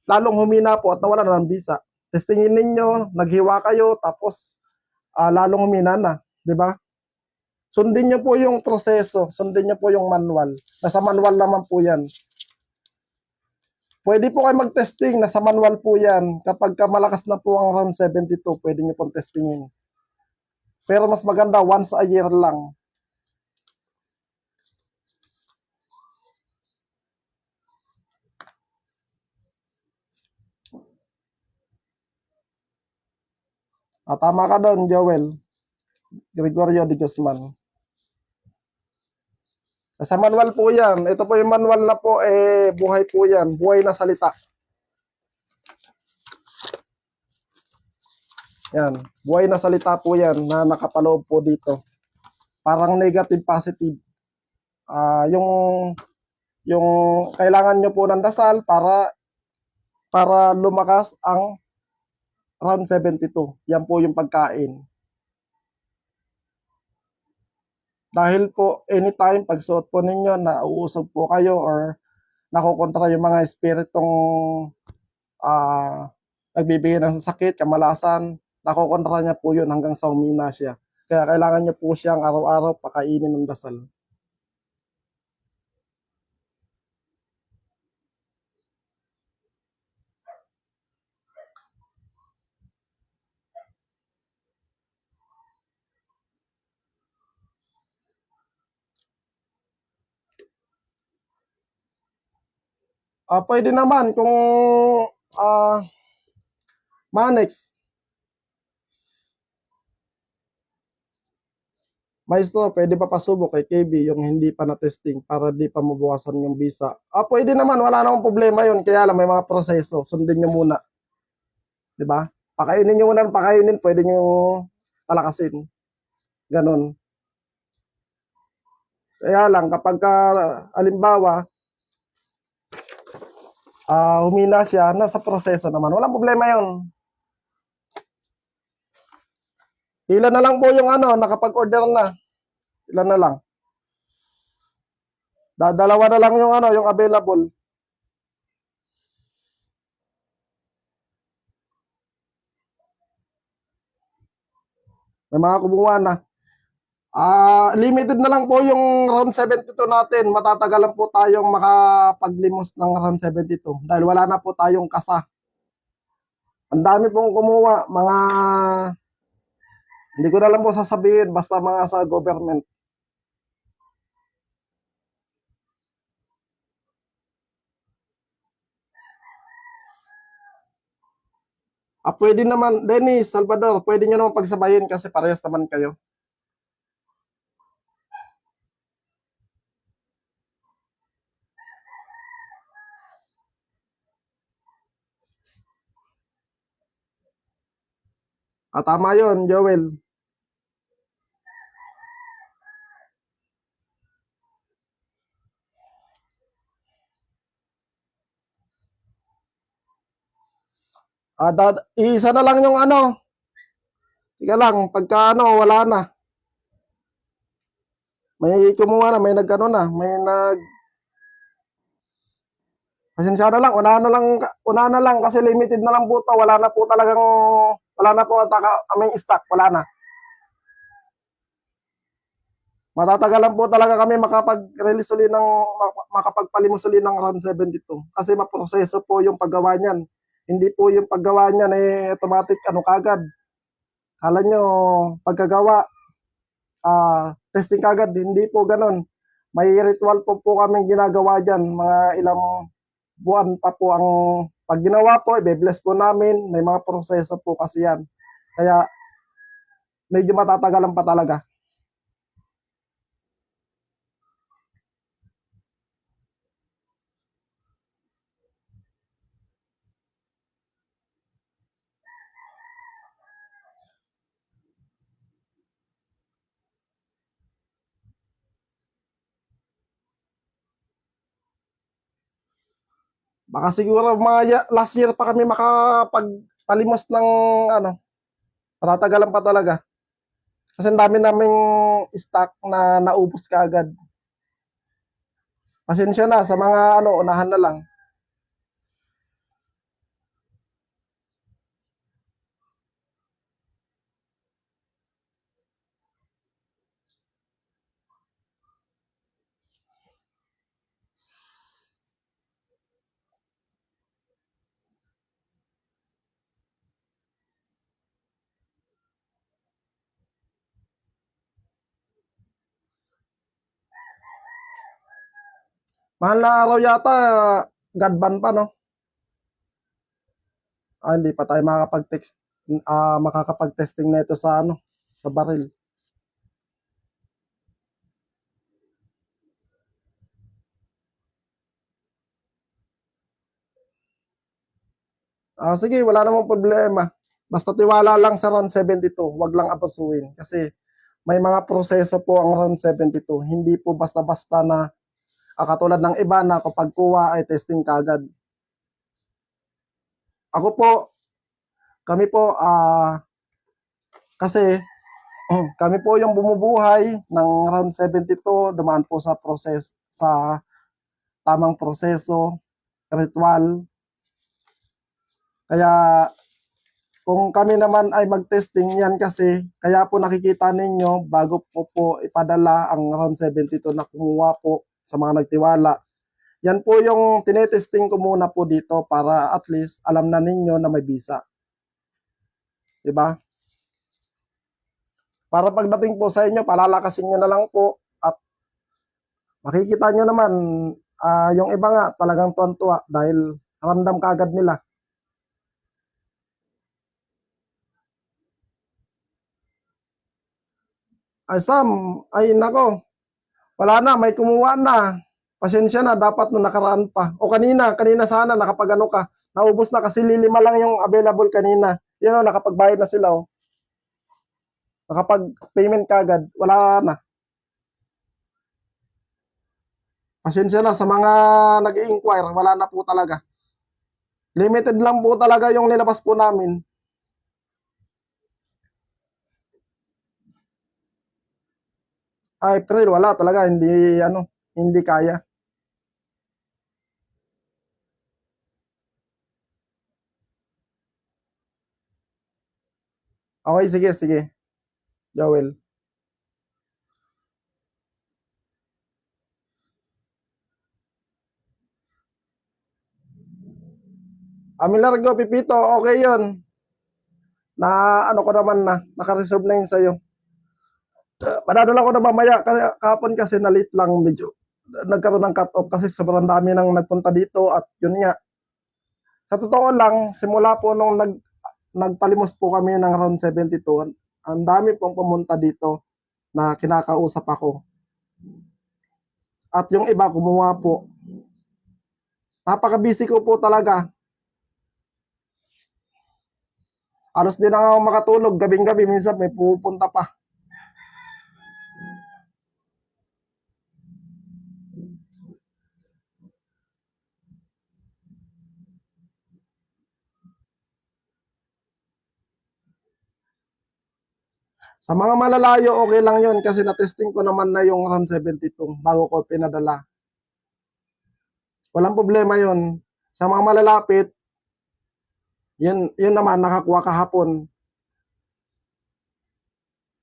lalong humina po at nawala na ng visa. Testingin ninyo, naghiwa kayo, tapos lalong humina na, di ba? Sundin nyo po yung proseso, sundin nyo po yung manual. Nasa manual naman po yan. Pwede po kayo mag-testing, nasa manual po yan. Kapag malakas na po ang round 72, pwede nyo pong testingin. Pero mas maganda, once a year lang. Tama ka doon, Joel. Gregorio de Guzman. Sa manual po yan. Ito po yung manual na po, buhay po yan. Buhay na salita. Yan. Buhay na salita po yan na nakapaloob po dito. Parang negative, positive. Yung kailangan nyo po ng dasal para lumakas ang round 72. Yan po yung pagkain. Dahil po anytime pagsuot po ninyo na uusog po kayo or nakukontra yung mga espiritong nagbibigay ng sakit, kamalasan, nakukontra niya po yun hanggang sa humina siya. Kaya kailangan niya po siyang araw-araw pakainin ng dasal. Pwede naman kung Manex, Maestro, pwede pa pasubok kay KB yung hindi pa na-testing para di pa mabawasan yung visa. Pwede naman, wala namang problema yun. Kaya lang may mga proseso, sundin nyo muna. Diba? Pakainin nyo muna, pakainin, pwede nyo palakasin. Ganon. Kaya lang, kapag halimbawa, humina siya, nasa proseso naman. Walang problema yun. Ilan na lang po yung nakapag-order na. Ilan na lang. Dalawa na lang yung yung available. May mga kumuha na. Limited na lang po yung round 72 natin. Matatagalan po tayong makapaglimos ng round 72 dahil wala na po tayong kasa. Ang dami pong kumuha, mga hindi ko na lang po sasabihin, basta mga sa government. Pwede naman, Dennis, Salvador, pwede nyo naman pagsabayin kasi parehas naman kayo. Tama yun, Joel. Isa na lang yung Tiga lang, pagka wala na. May kumuha na, may Pasensya na lang, una na lang kasi limited na lang po to. Wala na po kaming stock, wala na. Matatagalan po talaga kami makapagpalimos uli ng round 72 kasi maproseso po yung paggawa niyan. Hindi po yung paggawa niyan automatic kagad. Kala nyo pagkagawa testing kagad, hindi po ganon. May ritual po kaming ginagawa dyan, mga ilang buwan pa po ang pag ginawa po, i-bless po namin, may mga proseso po kasi yan. Kaya medyo matatagalan pa talaga. Baka siguro last year pa kami makapagpalimos ng matatagalan pa talaga. Kasi ang dami naming stock na naubos kaagad. Pasensya na sa mga unahan na lang. Mahal na araw yata, God ban pa, no? Hindi pa tayo makakapag-testing na ito sa baril. Sige, wala namang problema. Basta tiwala lang sa round 72, wag lang abasuin. Kasi may mga proseso po ang round 72. Hindi po basta-basta na katulad ng iba na kapag kuha ay testing kagad. Kami po, kasi kami po yung bumubuhay ng round 72, dumaan po sa tamang proseso, ritual. Kaya kung kami naman ay mag-testing yan kasi, kaya po nakikita ninyo bago po ipadala ang round 72 na kumuha po sa mga nagtiwala. Yan po yung tinetesting ko muna po dito para at least alam na ninyo na may visa. Diba? Para pagdating po sa inyo, palalakasin nyo na lang po at makikita nyo naman, yung iba nga talagang tuwan-tuwa dahil ramdam kagad nila. Sam, ay nako, wala na, may kumuha na. Pasensya na, dapat nung nakaraan pa. O kanina sana nakapag ka. Naubos na kasi 5 lang yung available kanina. Yun o, nakapagbayad na sila o. Nakapag-payment kagad, wala na. Pasensya na sa mga nag-i-inquire, wala na po talaga. Limited lang po talaga yung nilabas po namin. April, wala talaga, hindi ano, hindi kaya. Okay, sige, sige, Joel. Amilargo, Pipito, okay yon. Na ano ko naman na, naka-reserve na yun sa'yo. Padadala ko na mamaya, kahapon kasi na late lang medyo. Nagkaroon ng cut-off kasi sobrang dami nang nagpunta dito at yun nga. Sa totoo lang, simula po nung nagpalimos po kami ng round 72, ang dami pong pumunta dito na kinakausap ako. At yung iba kumuha po. Napaka-busy ko po talaga. Alos din ako makatulog, gabing-gabi minsan may pupunta pa. Sa mga malalayo, okay lang yun kasi na-testing ko naman na yung round 72 bago ko pinadala. Walang problema yun. Sa mga malalapit, yun naman nakakuha kahapon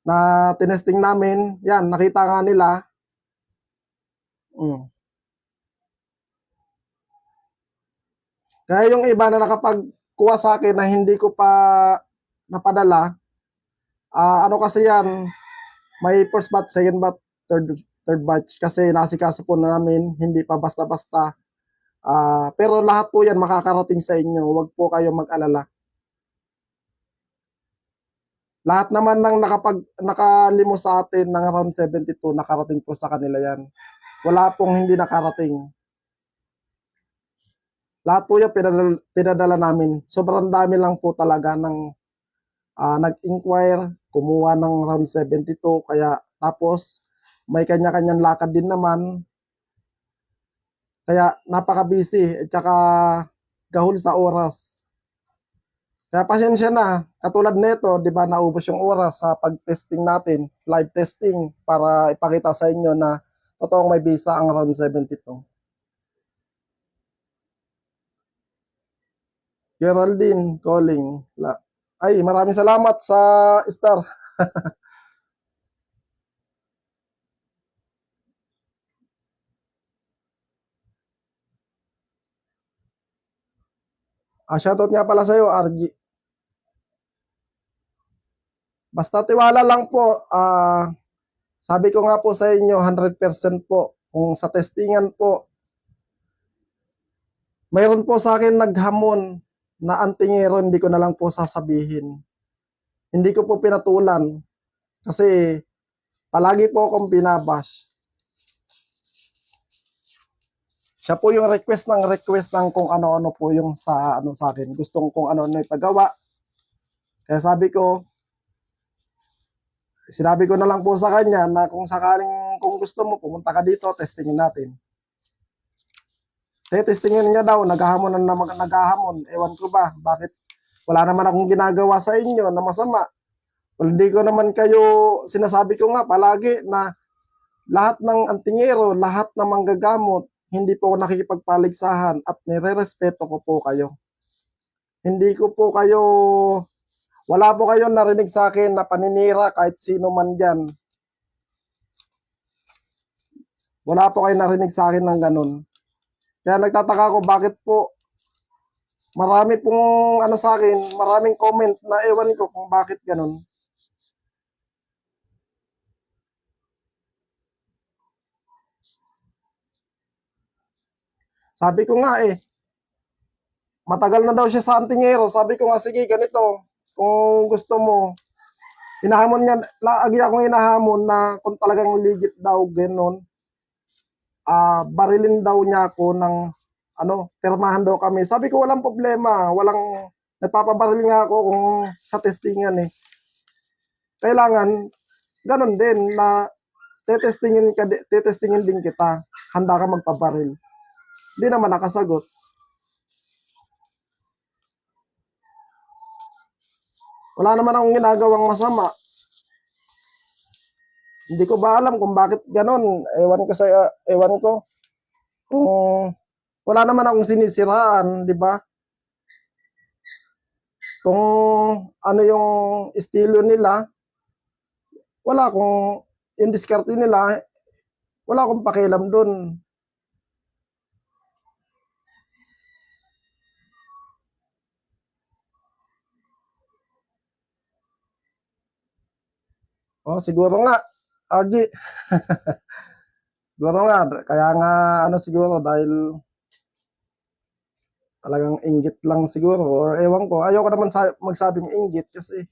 na tinesting namin. Yan, nakita nga nila. Kaya yung iba na nakapagkuha sa akin na hindi ko pa napadala, ano kasi yan, may first batch, second batch, third batch kasi nasikaso po na namin, hindi pa basta-basta. Pero lahat po yan makakarating sa inyo, huwag po kayo mag-alala. Lahat naman ng nakalimos sa atin ng around 72, nakarating po sa kanila yan. Wala pong hindi nakarating. Lahat po yung pinadala namin. Sobrang dami lang po talaga ng nag-inquire, kumuha ng round 72, kaya tapos may kanya-kanyang lakad din naman. Kaya napaka-busy at saka gahol sa oras. Kaya pasensya na, katulad nito, 'di ba, naubos yung oras sa pag-testing natin, live testing para ipakita sa inyo na totoong may visa ang round 72. Geraldine calling. Ay, maraming salamat sa star. Shoutout nga pala sa iyo, RG. Basta tiwala lang po. Sabi ko nga po sa inyo, 100% po. Kung sa testingan po, mayroon po sa akin naghamon na antingero, hindi ko na lang po sasabihin. Hindi ko po pinatulan kasi palagi po akong binabash. Siya po yung request ng kung ano-ano po yung sa akin. Gustong kung ano-ano ipagawa. Kaya sinabi ko na lang po sa kanya na kung gusto mo, pumunta ka dito, testingin natin. Testingin niya daw, naghahamon na naman naghahamon. Ewan ko ba, bakit wala naman akong ginagawa sa inyo na masama. Well, hindi ko naman kayo, sinasabi ko nga palagi na lahat ng antingero, lahat ng manggagamot, hindi po ako nakikipagpaligsahan at nire-respeto ko po kayo. Hindi ko po kayo, wala po kayo narinig sa akin na paninira kahit sino man dyan. Wala po kayo narinig sa akin ng ganun. Kaya nagtataka ko bakit po marami pong sa akin, maraming comment na ewan ko kung bakit ganun. Sabi ko nga matagal na daw siya sa antingero. Sabi ko nga, sige, ganito. Kung gusto mo, hinahamon niya, lagi akong hinahamon na kung talagang legit daw, ganun. Barilin daw niya ako ng, pirmahan daw kami. Sabi ko, walang problema. Nagpapabaril nga ako kung sa testingan Kailangan, ganun din na tetestingin din kita. Handa ka magpabaril. Hindi naman nakasagot. Wala naman akong ginagawang masama. Hindi ko ba alam kung bakit ganon. Ewan ko. Kung wala naman akong sinisiraan, di ba? Kung ano yung estilo nila, wala kung yung diskarte nila, wala akong pakialam dun. Oh, siguro nga, RG, siguro nga, kaya nga ano siguro dahil talagang inggit lang siguro or ewan ko. Ayoko naman magsabing inggit kasi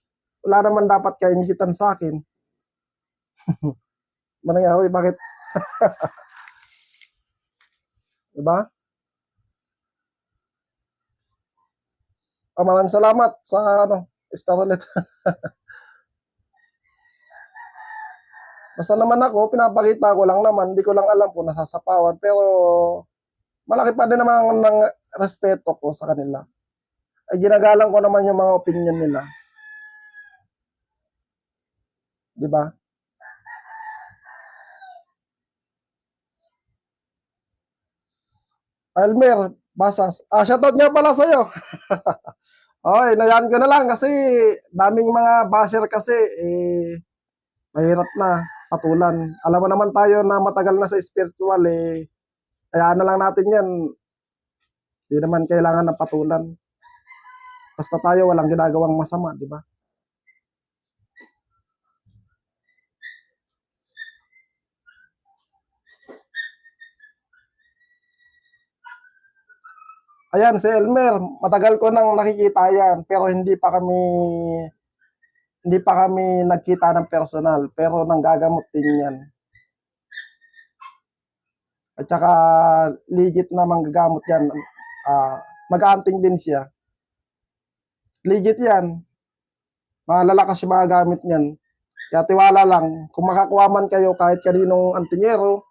wala naman dapat kainggitan sa akin. Mangyari, bakit? Diba? Maraming salamat sa ano, star ulit. Basta naman ako, pinapakita ko lang naman, hindi ko lang alam kung nasasapawan, pero malaki pa din naman ng respeto ko sa kanila. Ay ginagalang ko naman yung mga opinion nila. Di ba? Elmer, Basas. Shoutout nga pala sa'yo. Okay, nayaan ko na lang kasi daming mga basher kasi, mahirap na patulan. Alam mo naman tayo na matagal na sa spiritual, kaya na lang natin yan. Hindi naman kailangan ng patulan. Basta tayo walang ginagawang masama, di ba? Ayan, si Elmer, matagal ko nang nakikita yan, pero hindi pa kami nagkita ng personal, pero nanggagamot din yan. At saka legit na manggagamot yan. Mag-aanting din siya. Legit yan. Malalakas yung mga gamit niyan. Kaya tiwala lang. Kung makakuha man kayo kahit kaninong antingero,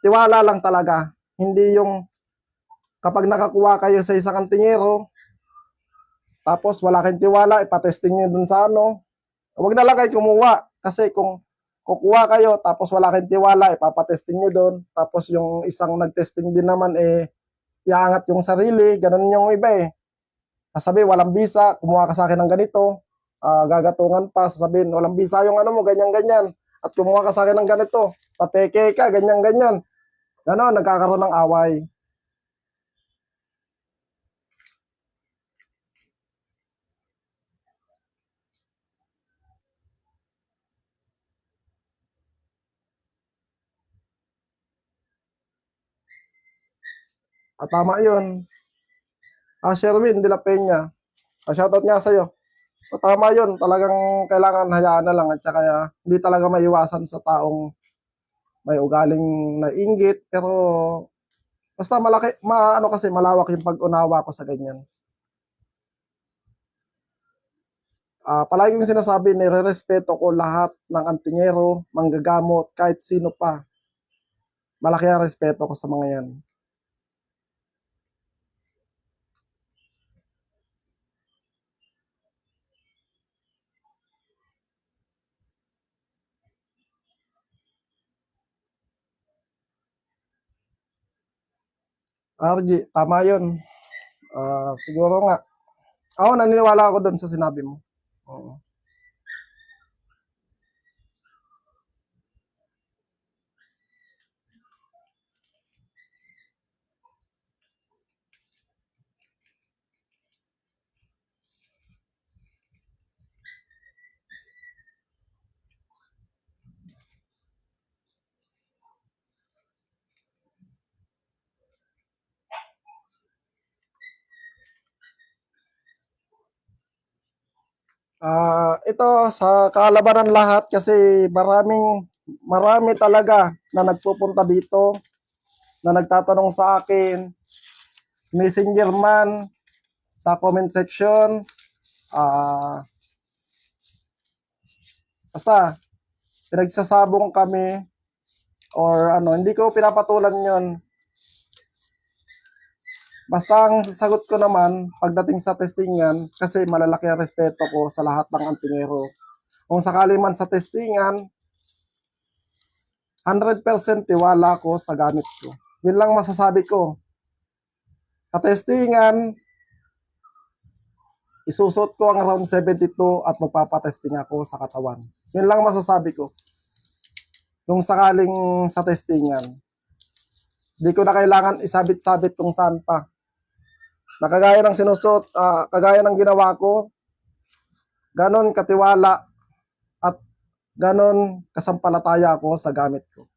tiwala lang talaga. Hindi yung kapag nakakuha kayo sa isang antingero, tapos wala kayong tiwala, ipatesting nyo dun sa ano, huwag na lang kayo kumuha. Kasi kung kukuha kayo, tapos wala kayong tiwala, ipapatesting nyo dun. Tapos yung isang nagtesting din naman, iangat yung sarili. Ganun yung iba Sasabihin, walang bisa, kumuha ka sa akin ng ganito. Gagatungan pa, sasabihin, walang bisa yung ano mo, ganyan-ganyan. At kumuha ka sa akin ng ganito, papeke ka, ganyan-ganyan. Ganon, nagkakaroon ng away. At tama yun. Sherwin de la Peña. Shoutout nga sa'yo. Tama yun. Talagang kailangan hayaan na lang. At saka hindi talaga maiwasan sa taong may ugaling nainggit. Pero basta malaki, ano kasi malawak yung pag-unawa ko sa ganyan. Palaging sinasabi, nire-respeto ko lahat ng antingero, manggagamot, kahit sino pa. Malaki ang respeto ko sa mga yan. RG, tama yun. Siguro nga. Ako, naniniwala ako doon sa sinabi mo. Oo. Ito sa kaalabanan lahat kasi marami talaga na nagpupunta dito na nagtatanong sa akin, messenger man, sa comment section, basta pinagsasabong kami or ano, hindi ko pinapatulan yon. Basta ang sagot ko naman, pagdating sa testingan, kasi malalaki ang respeto ko sa lahat ng antingero. Kung sakali man sa testingan, 100% tiwala ko sa gamit ko. Yun lang masasabi ko. Sa testingan, isusot ko ang round 72 at magpapatesting ako sa katawan. Yun lang masasabi ko. Kung sakaling sa testingan, di ko na kailangan isabit-sabit kung saan pa. Nakagaya ng sinusot, kagaya ng ginawa ko, ganon katiwala at ganon kasampalataya ako sa gamit ko.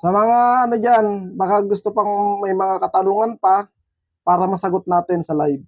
Sa mga ano dyan, baka gusto pang may mga katanungan pa para masagot natin sa live.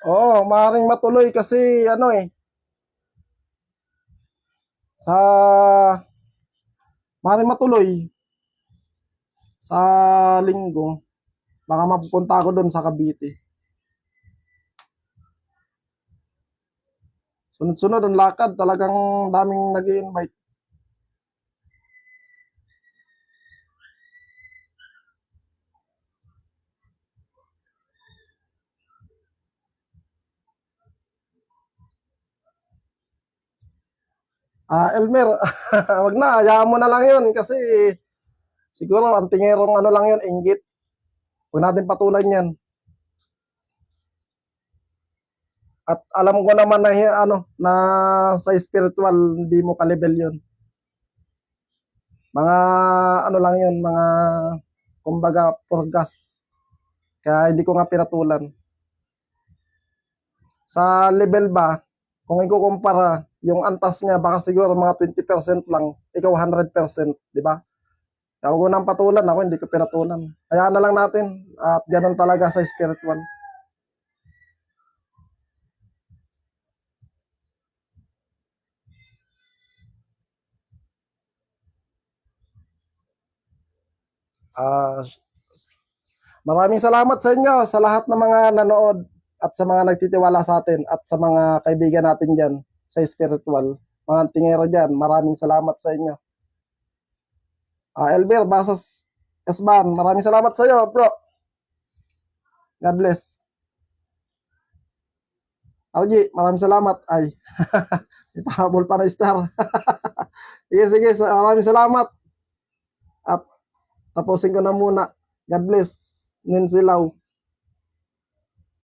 Oo, maaaring matuloy kasi ano sa maaaring matuloy sa linggo. Baka mapupunta ako doon sa Cavite. Sunod-sunod ang lakad, talagang daming nag-i-invite. Elmer, wag na, hayaan mo na lang yun kasi siguro ang tingerong ano lang yun, inggit. Huwag natin patulan yan. At alam ko naman na ano na sa spiritual hindi mo ka-level 'yon. Mga ano lang 'yon, mga kumbaga purgas. Kaya hindi ko nga pinatulan. Sa level ba, kung ikukumpara, yung antas niya baka siguro mga 20% lang, ikaw 100%, di ba? Kaya huwag mo nang patulan, ako hindi ko pinatulan. Hayaan na lang natin at ganun talaga sa spiritual. Ah, Maraming salamat sa inyo, sa lahat ng mga nanood at sa mga nagtitiwala sa atin at sa mga kaibigan natin dyan sa spiritual. Mga tingero dyan, maraming salamat sa inyo. Elber, Basas Esban, maraming salamat sa iyo, bro. God bless. RG, maraming salamat. Ay, ipahabol pa na star. Sige, sige, maraming salamat. At tapusin ko na muna. God bless. Ninsilaw.